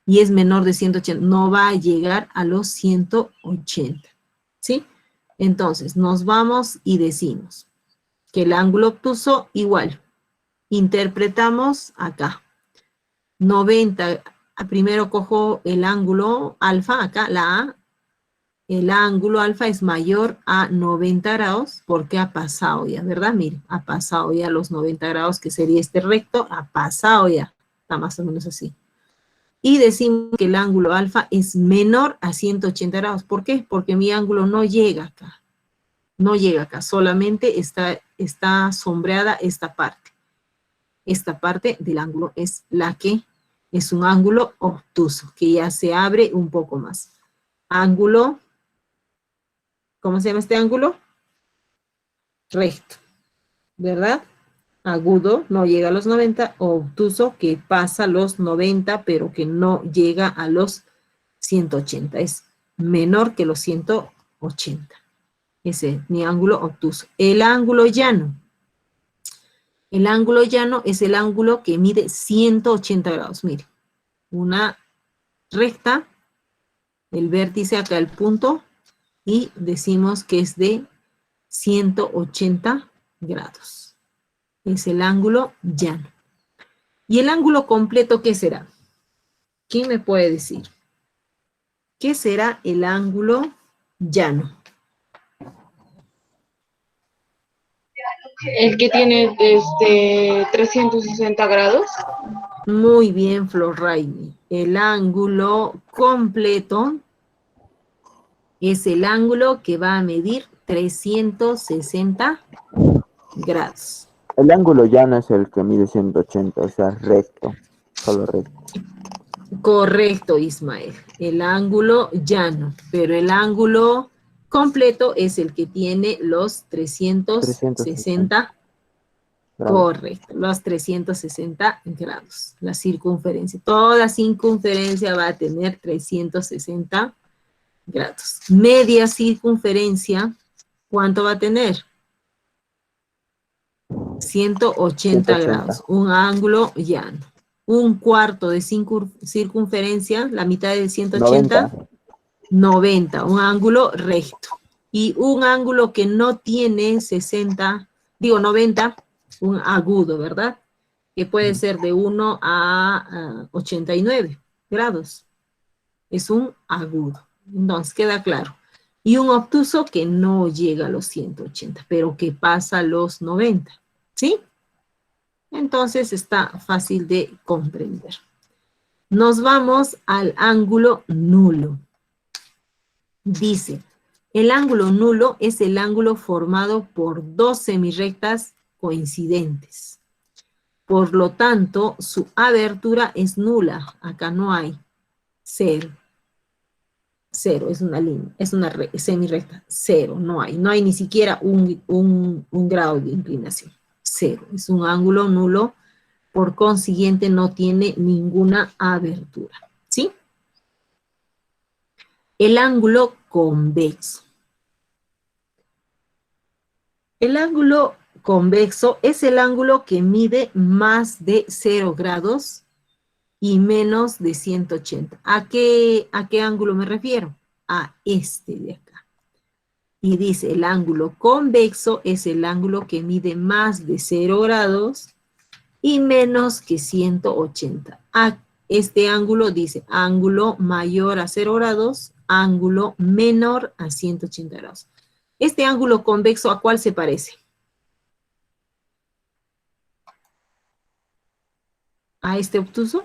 y es menor de 180, no va a llegar a los 180, ¿sí? Entonces, nos vamos y decimos que el ángulo obtuso, igual, interpretamos acá, 90, primero cojo el ángulo alfa, acá la A, el ángulo alfa es mayor a 90 grados, porque ha pasado ya, ¿verdad? Miren, ha pasado ya los 90 grados, que sería este recto, ha pasado ya, está más o menos así. Y decimos que el ángulo alfa es menor a 180 grados. ¿Por qué? Porque mi ángulo no llega acá. No llega acá, solamente está sombreada esta parte. Esta parte del ángulo es la que Es un ángulo obtuso, que ya se abre un poco más. Ángulo, ¿cómo se llama este ángulo? Recto, ¿verdad? Agudo, no llega a los 90, obtuso, que pasa los 90, pero que no llega a los 180. Es menor que los 180. Ese es mi ángulo obtuso. El ángulo llano. El ángulo llano es el ángulo que mide 180 grados. Mire, una recta, el vértice acá, el punto, y decimos que es de 180 grados. Es el ángulo llano. ¿Y el ángulo completo qué será? ¿Quién me puede decir? ¿Qué será el ángulo llano? El que tiene 360 grados. Muy bien, Flor Raimi. El ángulo completo es el ángulo que va a medir 360 grados. El ángulo llano es el que mide 180, o sea, recto, solo recto. Correcto, Ismael. El ángulo llano, pero el ángulo completo es el que tiene los 360 grados. Correcto, los 360 grados. La circunferencia. Toda circunferencia va a tener 360 grados. Media circunferencia, ¿cuánto va a tener? 180 grados. Un ángulo llano. Un cuarto de circunferencia, la mitad de 180, 90, un ángulo recto. Y un ángulo que no tiene 90, un agudo, ¿verdad? Que puede ser de 1 a 89 grados. Es un agudo. Entonces, queda claro. Y un obtuso que no llega a los 180, pero que pasa a los 90. ¿Sí? Entonces está fácil de comprender. Nos vamos al ángulo nulo. Dice, el ángulo nulo es el ángulo formado por dos semirrectas coincidentes. Por lo tanto, su abertura es nula. Acá no hay. Cero. Cero, es una línea, es una semirrecta. Cero, no hay. No hay ni siquiera un grado de inclinación. Cero, es un ángulo nulo, por consiguiente no tiene ninguna abertura, ¿sí? El ángulo convexo. El ángulo convexo es el ángulo que mide más de 0 grados y menos de 180. ¿A qué ángulo me refiero? A este de acá. Y dice, el ángulo convexo es el ángulo que mide más de 0 grados y menos que 180. A este ángulo dice, ángulo mayor a 0 grados, ángulo menor a 180 grados. Este ángulo convexo, ¿a cuál se parece? ¿A este obtuso?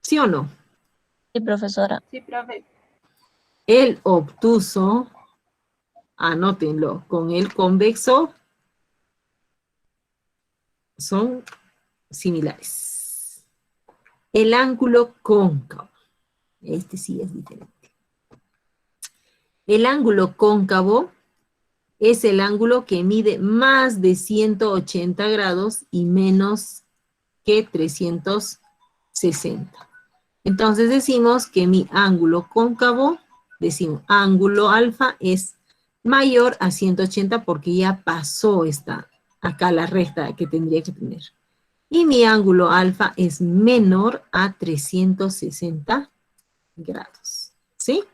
¿Sí o no? Sí, profesora. Sí, profe. El obtuso, anótenlo, con el convexo son similares. El ángulo cóncavo, este sí es diferente. El ángulo cóncavo es el ángulo que mide más de 180 grados y menos que 360. Entonces decimos que mi ángulo cóncavo, decimos ángulo alfa es mayor a 180 porque ya pasó acá la recta que tendría que tener. Y mi ángulo alfa es menor a 360 grados. ¿Sí?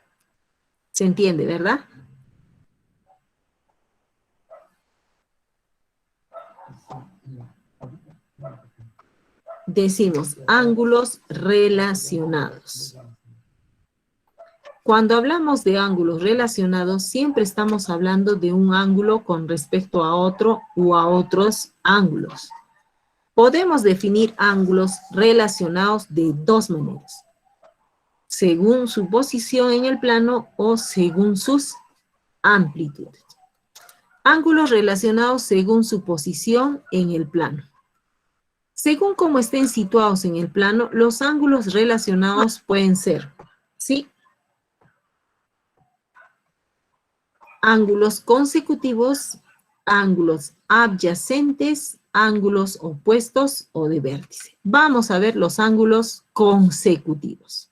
¿Se entiende, verdad? Decimos ángulos relacionados. Cuando hablamos de ángulos relacionados, siempre estamos hablando de un ángulo con respecto a otro o a otros ángulos. Podemos definir ángulos relacionados de dos maneras. Según su posición en el plano o según sus amplitudes. Ángulos relacionados según su posición en el plano. Según cómo estén situados en el plano, los ángulos relacionados pueden ser, ¿sí? Ángulos consecutivos, ángulos adyacentes, ángulos opuestos o de vértice. Vamos a ver los ángulos consecutivos.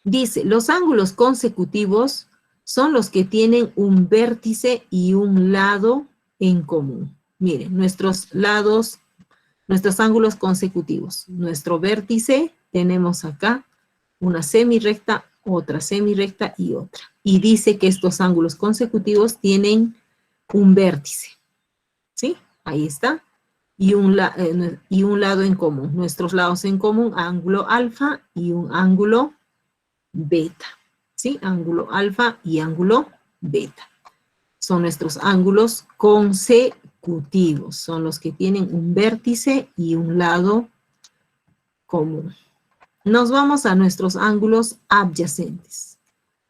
Dice, los ángulos consecutivos son los que tienen un vértice y un lado en común. Miren, nuestros lados, nuestros ángulos consecutivos. Nuestro vértice, tenemos acá una semirrecta, otra semirrecta y otra. Y dice que estos ángulos consecutivos tienen un vértice. ¿Sí? Ahí está. Y un lado en común. Nuestros lados en común, ángulo alfa y un ángulo beta. ¿Sí? Ángulo alfa y ángulo beta. Son nuestros ángulos consecutivos. Son los que tienen un vértice y un lado común. Nos vamos a nuestros ángulos adyacentes.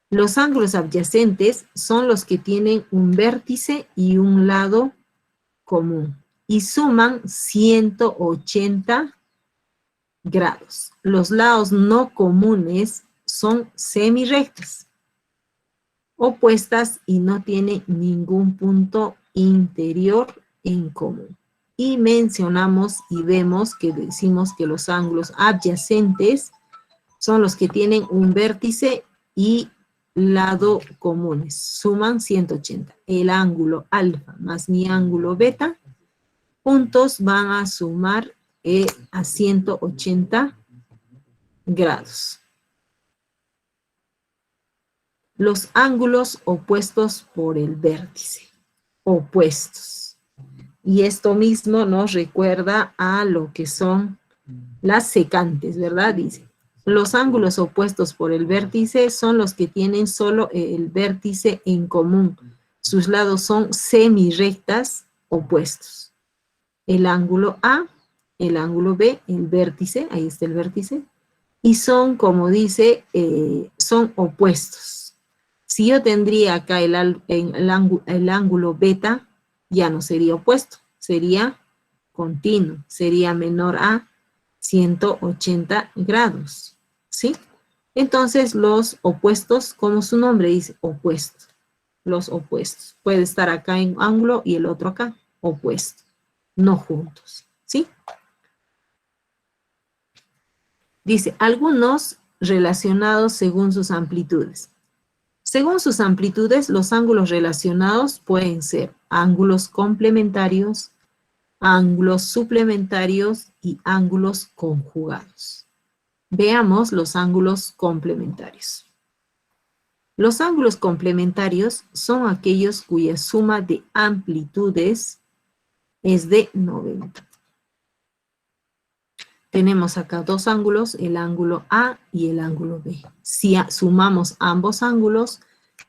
Los ángulos adyacentes son los que tienen un vértice y un lado común y suman 180 grados. Los lados no comunes son semirrectas, opuestas y no tienen ningún punto interior en común. Y mencionamos y vemos que decimos que los ángulos adyacentes son los que tienen un vértice y lado comunes, suman 180. El ángulo alfa más mi ángulo beta, juntos van a sumar a 180 grados. Los ángulos opuestos por el vértice, opuestos. Y esto mismo nos recuerda a lo que son las secantes, ¿verdad? Dice, los ángulos opuestos por el vértice son los que tienen solo el vértice en común. Sus lados son semirrectas opuestos. El ángulo A, el ángulo B, el vértice, ahí está el vértice, y son, como dice, son opuestos. Si yo tendría acá el ángulo beta, ya no sería opuesto, sería continuo, sería menor a 180 grados, ¿sí? Entonces, los opuestos, como su nombre dice, opuestos. Los opuestos. Puede estar acá en ángulo y el otro acá, opuesto. No juntos, ¿sí? Dice, algunos relacionados según sus amplitudes. Según sus amplitudes, los ángulos relacionados pueden ser ángulos complementarios, ángulos suplementarios y ángulos conjugados. Veamos los ángulos complementarios. Los ángulos complementarios son aquellos cuya suma de amplitudes es de 90. Tenemos acá dos ángulos, el ángulo A y el ángulo B. Si sumamos ambos ángulos,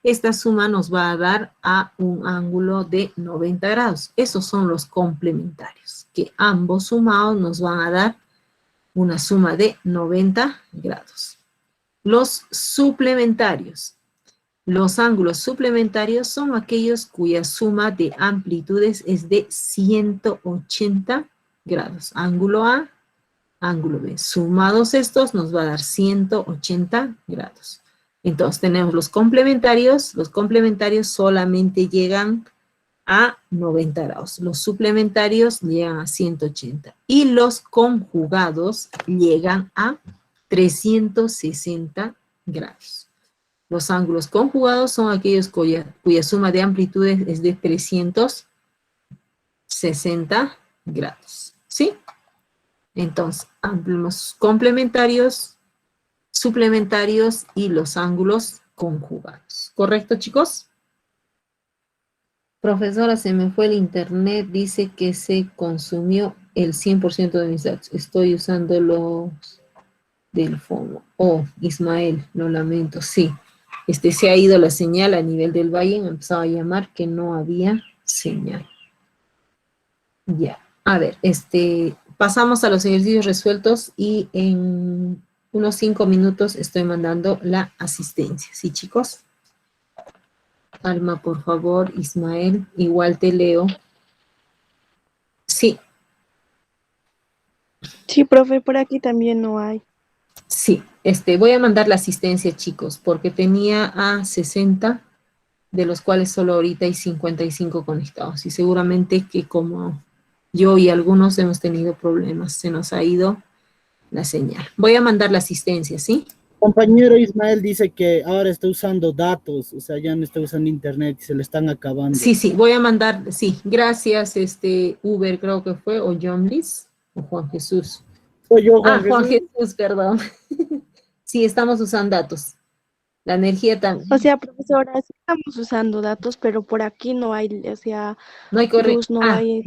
esta suma nos va a dar a un ángulo de 90 grados. Esos son los complementarios, que ambos sumados nos van a dar una suma de 90 grados. Los suplementarios. Los ángulos suplementarios son aquellos cuya suma de amplitudes es de 180 grados. Ángulo A, ángulo B. Sumados estos nos va a dar 180 grados. Entonces tenemos los complementarios solamente llegan a 90 grados. Los suplementarios llegan a 180. Y los conjugados llegan a 360 grados. Los ángulos conjugados son aquellos cuya suma de amplitudes es de 360 grados. ¿Sí? Entonces, los complementarios, suplementarios y los ángulos conjugados. ¿Correcto, chicos? Profesora, se me fue el internet, dice que se consumió el 100% de mis datos. Estoy usando los del fondo. Oh, Ismael, lo lamento, sí. Se ha ido la señal a nivel del valle, me empezaba a llamar que no había señal. Ya, a ver, pasamos a los ejercicios resueltos y en unos 5 minutos estoy mandando la asistencia. ¿Sí, chicos? Alma, por favor, Ismael, igual te leo. Sí. Sí, profe, por aquí también no hay. Sí, voy a mandar la asistencia, chicos, porque tenía a 60, de los cuales solo ahorita hay 55 conectados. Y seguramente que como yo y algunos hemos tenido problemas, se nos ha ido la señal. Voy a mandar la asistencia, ¿sí? Compañero Ismael dice que ahora está usando datos, o sea, ya no está usando internet y se le están acabando. Sí, sí, voy a mandar, sí, gracias, Uber creo que fue, o John Liz, o Juan Jesús. Soy yo, Juan Jesús. Juan Jesús, perdón. Sí, estamos usando datos. La energía también. O sea, profesora, sí estamos usando datos, pero por aquí no hay, o sea, No hay corriente. luz, no hay.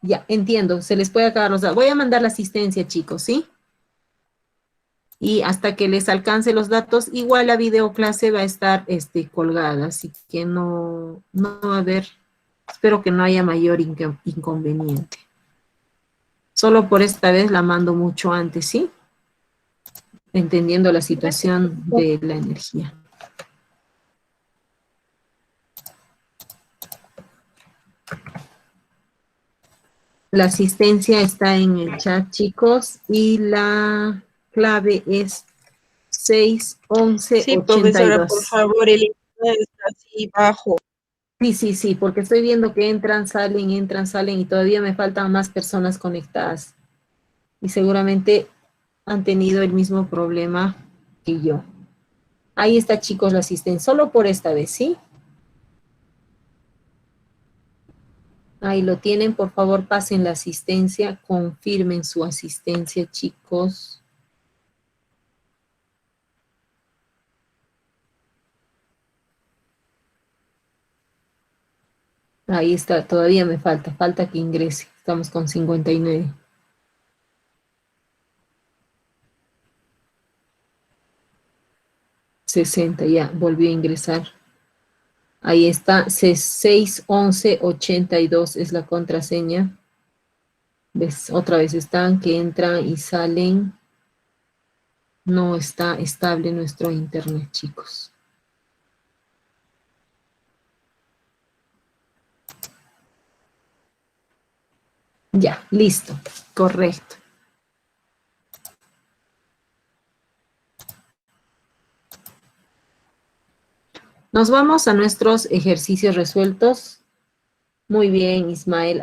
Ya, entiendo. Se les puede acabar los datos. Voy a mandar la asistencia, chicos, ¿sí? Y hasta que les alcance los datos, igual la videoclase va a estar colgada, así que no va a haber, espero que no haya mayor inconveniente. Solo por esta vez la mando mucho antes, ¿sí? Entendiendo la situación de la energía. La asistencia está en el chat, chicos, y la clave es 61182. Sí, profesora, por favor, el internet está así bajo. Sí, porque estoy viendo que entran, salen, y todavía me faltan más personas conectadas. Y seguramente han tenido el mismo problema que yo. Ahí está, chicos, la asistencia, solo por esta vez, ¿sí? Ahí lo tienen, por favor, pasen la asistencia, confirmen su asistencia, chicos. Ahí está, todavía me falta que ingrese. Estamos con 59. Ya, volvió a ingresar. Ahí está, 61182 es la contraseña. ¿Ves? Otra vez están, que entran y salen. No está estable nuestro internet, chicos. Ya, listo, correcto. Nos vamos a nuestros ejercicios resueltos. Muy bien, Ismael,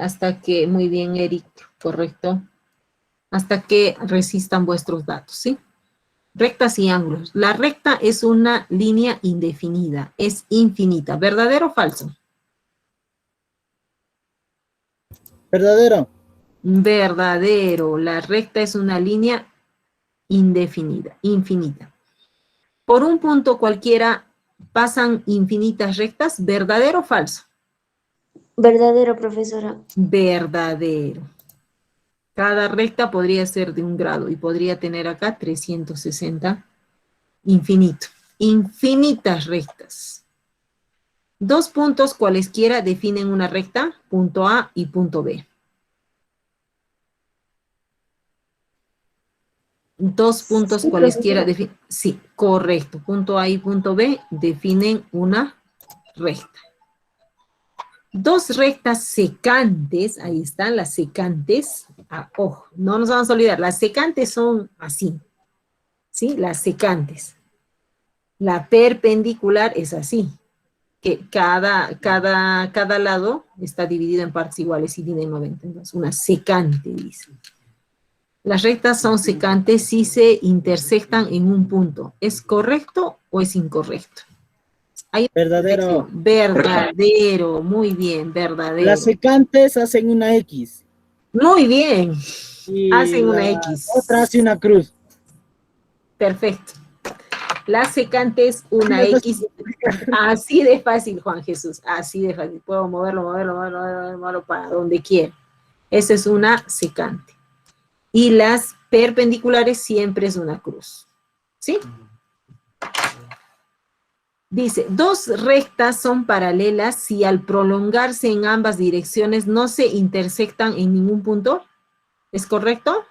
muy bien, Eric, correcto. Hasta que resistan vuestros datos, ¿sí? Rectas y ángulos. La recta es una línea indefinida, es infinita. ¿Verdadero o falso? Verdadero. Verdadero. La recta es una línea indefinida, infinita. Por un punto cualquiera pasan infinitas rectas. ¿Verdadero o falso? Verdadero, profesora. Verdadero. Cada recta podría ser de 1 grado y podría tener acá 360. Infinito. Infinitas rectas. 2 puntos cualesquiera definen una recta, punto A y punto B. 2 puntos Sí, cualesquiera profesora. definen, sí, correcto, punto A y punto B definen una recta. 2 rectas secantes, ahí están las secantes. Ojo, no nos vamos a olvidar, las secantes son así, ¿sí? Las secantes. La perpendicular es así, que cada lado está dividido en partes iguales y tiene 90. Entonces, una secante, dice. Las rectas son secantes si se intersectan en un punto. ¿Es correcto o es incorrecto? Verdadero. Verdadero, muy bien, verdadero. Las secantes hacen una X. Muy bien, Y hacen una la X. otra hace una cruz. Perfecto. La secante es una X. Así de fácil, Juan Jesús, así de fácil. Puedo moverlo para donde quiera. Esa es una secante. Y las perpendiculares siempre es una cruz. ¿Sí? Dice, 2 rectas son paralelas si al prolongarse en ambas direcciones no se intersectan en ningún punto. ¿Es correcto?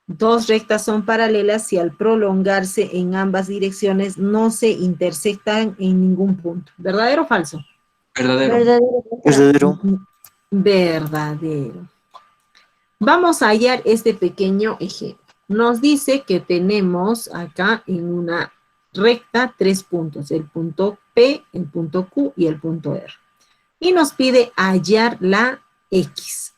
2 rectas son paralelas si al prolongarse en ambas direcciones no se intersectan en ningún punto. ¿Verdadero o falso? Verdadero. Verdadero. Verdadero. Verdadero. Vamos a hallar este pequeño ejemplo. Nos dice que tenemos acá en una recta 3 puntos, el punto P, el punto Q y el punto R. Y nos pide hallar la X,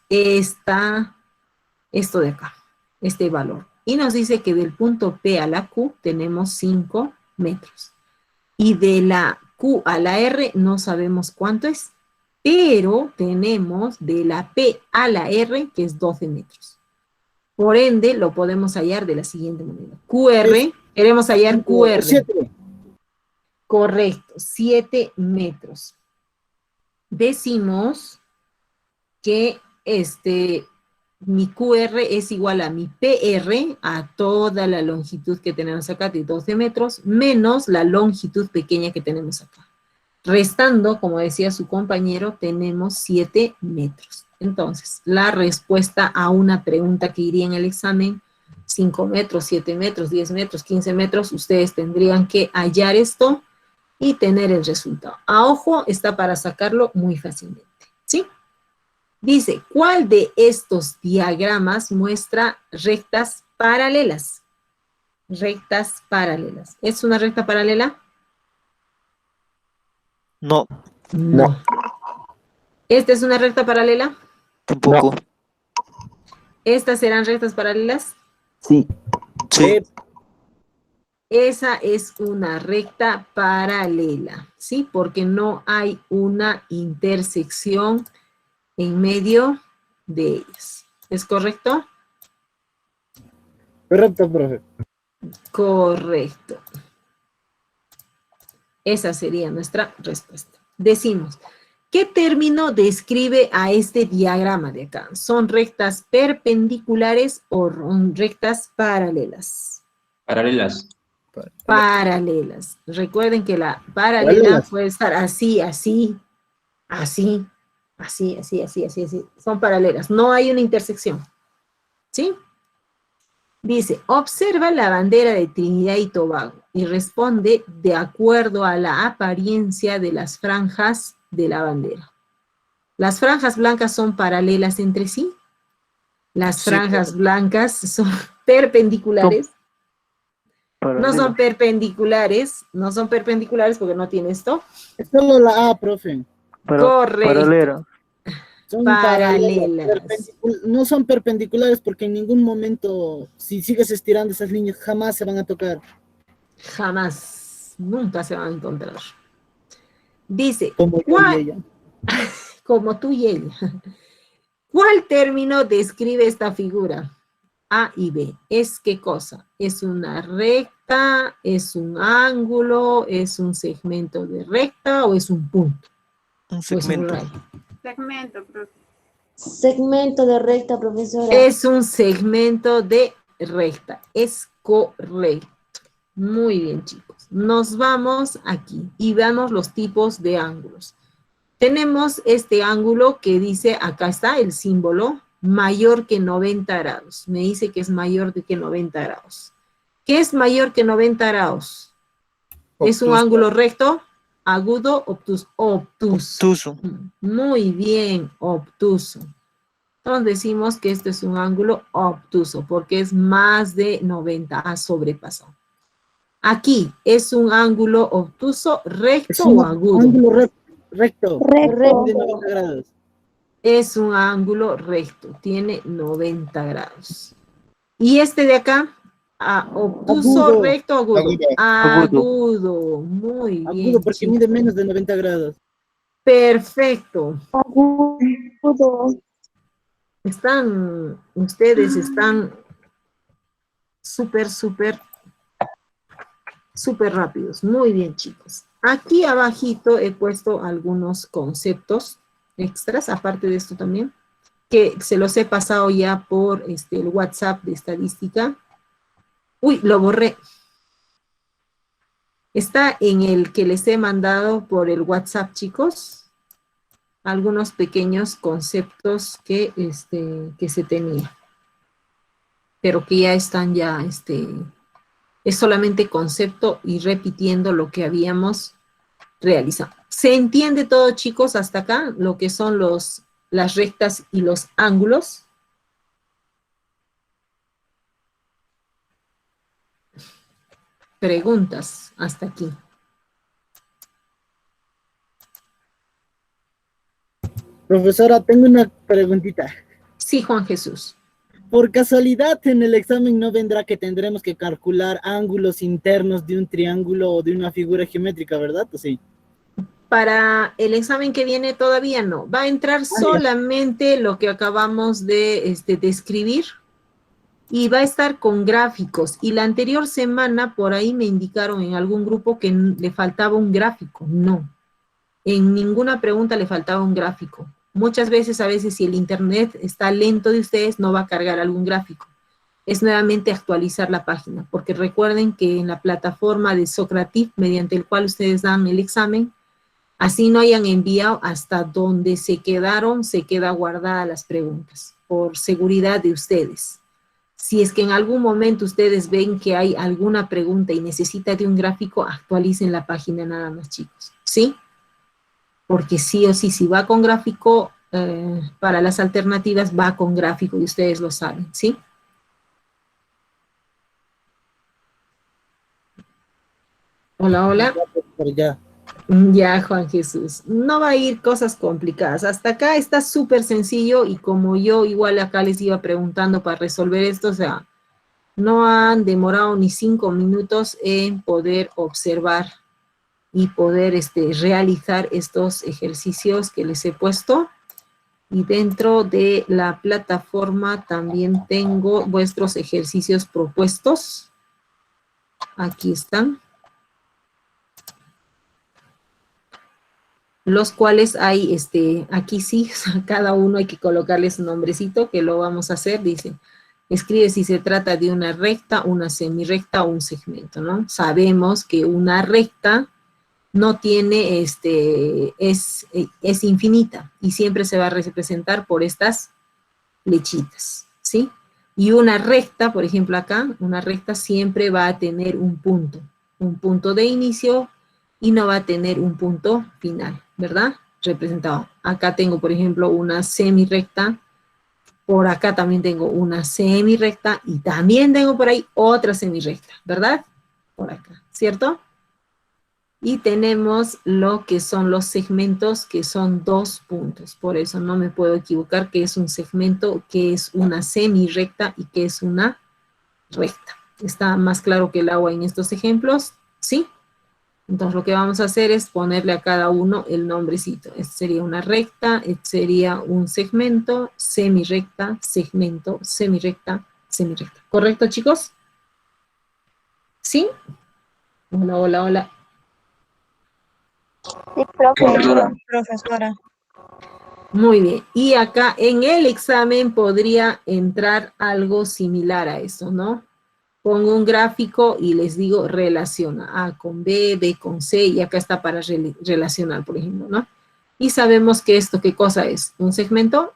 esto de acá, este valor. Y nos dice que del punto P a la Q tenemos 5 metros. Y de la Q a la R no sabemos cuánto es, pero tenemos de la P a la R que es 12 metros. Por ende, lo podemos hallar de la siguiente manera. QR, queremos hallar QR. 7. Correcto, 7 metros. Decimos que mi QR es igual a mi PR, a toda la longitud que tenemos acá de 12 metros, menos la longitud pequeña que tenemos acá. Restando, como decía su compañero, tenemos 7 metros. Entonces, la respuesta a una pregunta que iría en el examen, 5 metros, 7 metros, 10 metros, 15 metros, ustedes tendrían que hallar esto y tener el resultado. A ojo, está para sacarlo muy fácilmente, ¿sí? Dice, ¿cuál de estos diagramas muestra rectas paralelas? Rectas paralelas. ¿Es una recta paralela? No, No. ¿Esta es una recta paralela? tampoco. ¿Estas serán rectas paralelas? Sí. Sí. Esa es una recta paralela, ¿sí? Porque no hay una intersección en medio de ellas. ¿Es correcto? Correcto, profe. Correcto. Esa sería nuestra respuesta. Decimos, ¿qué término describe a este diagrama de acá? ¿Son rectas perpendiculares o rectas paralelas? Paralelas. Paralelas. Recuerden que la paralela Paralelas. puede estar así, así, así, así, así, así, así, así. Son paralelas. No hay una intersección. ¿Sí? Dice, observa la bandera de Trinidad y Tobago y responde de acuerdo a la apariencia de las franjas de la bandera. ¿Las franjas blancas son paralelas entre sí? ¿Las Sí, franjas blancas son perpendiculares? No son perpendiculares, no son perpendiculares porque no tiene esto. Es solo la A, profe. Correcto. Paralela. Son Paralelas. No son perpendiculares porque en ningún momento, si sigues estirando esas líneas, jamás se van a tocar. Jamás, nunca se van a encontrar. Dice, Como yo y ¿cuál? ella. Como tú y ella. ¿Cuál término describe esta figura? A y B. ¿Es qué cosa? ¿Es una recta? ¿Es un ángulo? ¿Es un segmento de recta? ¿O es un punto? Un ¿O es un segmento. rayo? Segmento, profe. Segmento de recta, profesora. Es un segmento de recta. Es correcto. Muy bien, chicos. Nos vamos aquí y veamos los tipos de ángulos. Tenemos este ángulo que dice, acá está el símbolo, mayor que 90 grados. Me dice que es mayor que 90 grados. ¿Qué es mayor que 90 grados? ¿Es un Obtuso. ángulo recto, agudo, obtuso? Obtuso. Muy bien, obtuso. Entonces decimos que este es un ángulo obtuso porque es más de 90, ha sobrepasado. Aquí, ¿es un ángulo obtuso, Es recto un o agudo? ángulo recto. Recto. De 90 grados. Es un ángulo recto, tiene 90 grados. ¿Y este de acá? Obtuso, Agudo. recto, agudo. Agudo, muy bien. Agudo porque chicos. mide menos de 90 grados. Perfecto. Agudo. Ustedes están súper rápidos. Muy bien, chicos. Aquí abajito he puesto algunos conceptos extras, aparte de esto también, que se los he pasado ya por el WhatsApp de estadística. Uy, lo borré. Está en el que les he mandado por el WhatsApp, chicos, algunos pequeños conceptos que se tenía, pero que ya están es solamente concepto y repitiendo lo que habíamos realizado. ¿Se entiende todo, chicos, hasta acá? Lo que son las rectas y los ángulos. Preguntas hasta aquí. Profesora, tengo una preguntita. Sí, Juan Jesús. Por casualidad, en el examen no vendrá que tendremos que calcular ángulos internos de un triángulo o de una figura geométrica, ¿verdad? ¿O sí? Para el examen que viene todavía no. Va a entrar solamente lo que acabamos de describir y va a estar con gráficos. Y la anterior semana por ahí me indicaron en algún grupo que le faltaba un gráfico. No. En ninguna pregunta le faltaba un gráfico. Muchas veces, a veces, si el internet está lento de ustedes, no va a cargar algún gráfico. Es nuevamente actualizar la página, porque recuerden que en la plataforma de Socrative, mediante el cual ustedes dan el examen, así no hayan enviado hasta donde se quedaron, se queda guardada las preguntas, por seguridad de ustedes. Si es que en algún momento ustedes ven que hay alguna pregunta y necesita de un gráfico, actualicen la página nada más, chicos. ¿Sí? Porque sí o sí, si va con gráfico, para las alternativas va con gráfico y ustedes lo saben, ¿sí? Hola, hola. Ya. Ya, Juan Jesús. No va a ir cosas complicadas. Hasta acá está súper sencillo y como yo igual acá les iba preguntando para resolver esto, o sea, no han demorado ni 5 minutos en poder observar y poder realizar estos ejercicios que les he puesto. Y dentro de la plataforma también tengo vuestros ejercicios propuestos. Aquí están. Los cuales hay, aquí sí, cada uno hay que colocarle su nombrecito, que lo vamos a hacer, dice, escribe si se trata de una recta, una semirrecta o un segmento, ¿no? Sabemos que una recta no tiene, es infinita y siempre se va a representar por estas flechitas, ¿sí? Y una recta, por ejemplo acá, una recta siempre va a tener un punto de inicio y no va a tener un punto final, ¿verdad? Representado. Acá tengo, por ejemplo, una semirrecta, por acá también tengo una semirrecta y también tengo por ahí otra semirrecta, ¿verdad? Por acá, ¿cierto? Y tenemos lo que son los segmentos, que son 2 puntos. Por eso no me puedo equivocar que es un segmento, que es una semirrecta y que es una recta. ¿Está más claro que el agua en estos ejemplos? ¿Sí? Entonces lo que vamos a hacer es ponerle a cada uno el nombrecito. Este sería una recta, este sería un segmento, semirrecta, segmento, semirrecta, semirrecta. ¿Correcto, chicos? ¿Sí? Hola, hola, hola. Sí, profe. Profesora. Profesora. Muy bien. Y acá en el examen podría entrar algo similar a eso, ¿no? Pongo un gráfico y les digo relaciona A con B, B con C, y acá está para relacionar, por ejemplo, ¿no? Y sabemos que esto, ¿qué cosa es? Un segmento,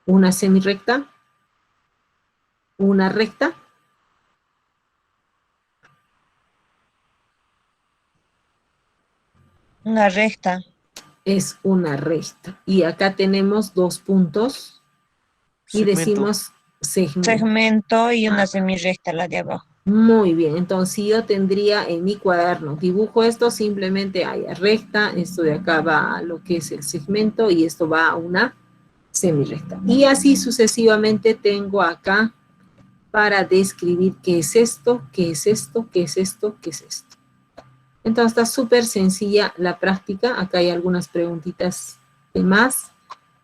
una semirrecta, una recta. Una recta. Es una recta. Y acá tenemos 2 puntos y Segmento. decimos segmento. Segmento y una semirrecta, la de abajo. Muy bien, entonces si yo tendría en mi cuaderno, dibujo esto, simplemente haya recta, esto de acá va a lo que es el segmento y esto va a una semirrecta. Y así sucesivamente tengo acá para describir qué es esto, qué es esto, qué es esto, qué es esto. Entonces está súper sencilla la práctica. Acá hay algunas preguntitas de más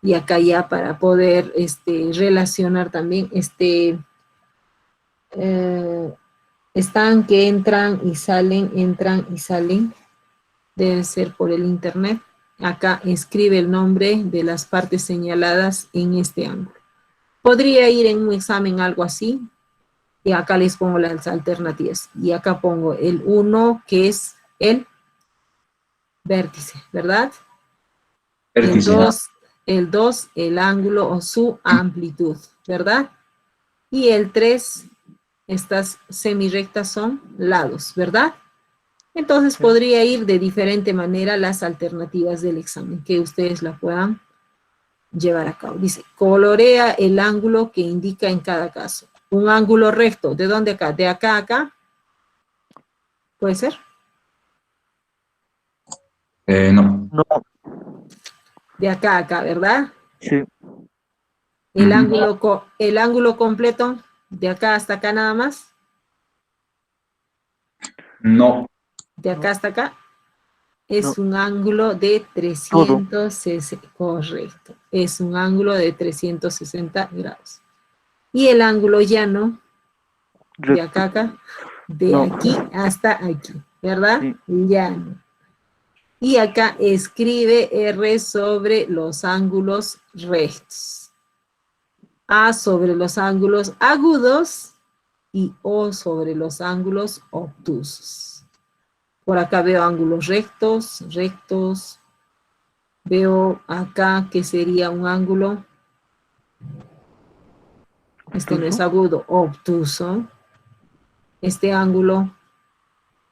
y acá ya para poder relacionar también están que entran y salen, debe ser por el internet. Acá escribe el nombre de las partes señaladas en este ángulo. Podría ir en un examen algo así, y acá les pongo las alternativas. Y acá pongo el 1, que es el vértice, ¿verdad? Vértice. El 2, el ángulo o su amplitud, ¿verdad? Y el 3, estas semirrectas son lados, ¿verdad? Entonces podría ir de diferente manera las alternativas del examen, que ustedes la puedan llevar a cabo. Dice, colorea el ángulo que indica en cada caso. Un ángulo recto, ¿de dónde acá? De acá a acá. ¿Puede ser? No. No, De acá a acá, ¿verdad? sí, El Ujú. el ángulo completo, de acá hasta acá nada más, No. de acá hasta acá, es no, un ángulo de todo. 360, correcto, es un ángulo de 360 grados. Y el ángulo llano, de acá Recto. a acá, de No, aquí hasta aquí, ¿verdad? sí, Llano. Y acá escribe R sobre los ángulos rectos. A sobre los ángulos agudos y O sobre los ángulos obtusos. Por acá veo ángulos rectos, rectos. Veo acá que sería un ángulo, este no es obtuso, agudo, obtuso. Este ángulo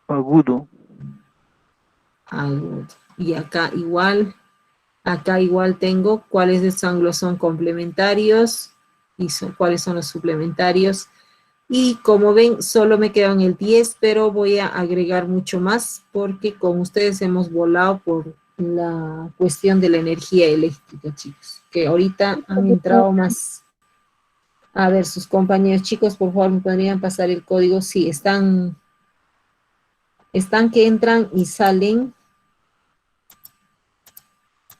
agudo. agudo. Y acá igual tengo cuáles de estos ángulos son complementarios y cuáles son los suplementarios. Y como ven, solo me quedan el 10, pero voy a agregar mucho más porque con ustedes hemos volado por la cuestión de la energía eléctrica, chicos, que ahorita han entrado más. A ver, sus compañeros, chicos, por favor, ¿me podrían pasar el código? Sí, están que entran y salen.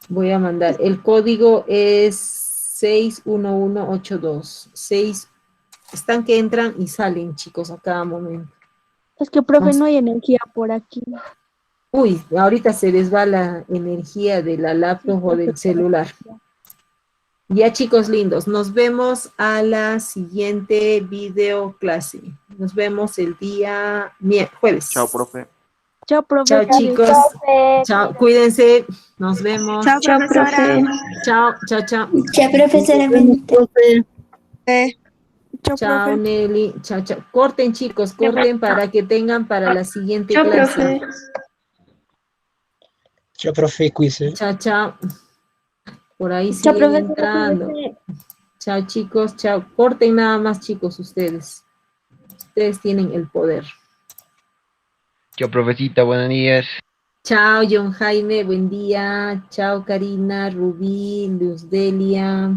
Voy a mandar. El código es 61182. Están que entran y salen, chicos, a cada momento. Es que, profe, Vamos. no hay energía por aquí. Uy, ahorita se les va la energía de la Sí, laptop o profe, del celular. Ya, chicos lindos, nos vemos a la siguiente video clase. Nos vemos el día jueves. Chao, profe. Chao, profe, Chao, cuídese. chicos. Chao, cuídense. Nos vemos. Chao, Chao, profesora. profe. Chao, chao, chao. Ya, profesora. Nos vemos, profe. Chao, Chao, profe. Nelly. Chao, chao. Corten, chicos, corten para que tengan para la siguiente Chao, clase. profe. Chao, profe, cuídese. Chao, chao. Por ahí Chao, siguen profesora, entrando. cuídese. Chao, chicos. Chao. Corten nada más, chicos, ustedes. Ustedes tienen el poder. Chao, profecita, buenos días. Chao, John Jaime. Buen día. Chao, Karina, Rubí, Luz Delia.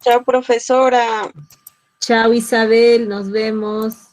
Chao, profesora. Chao, Isabel. Nos vemos.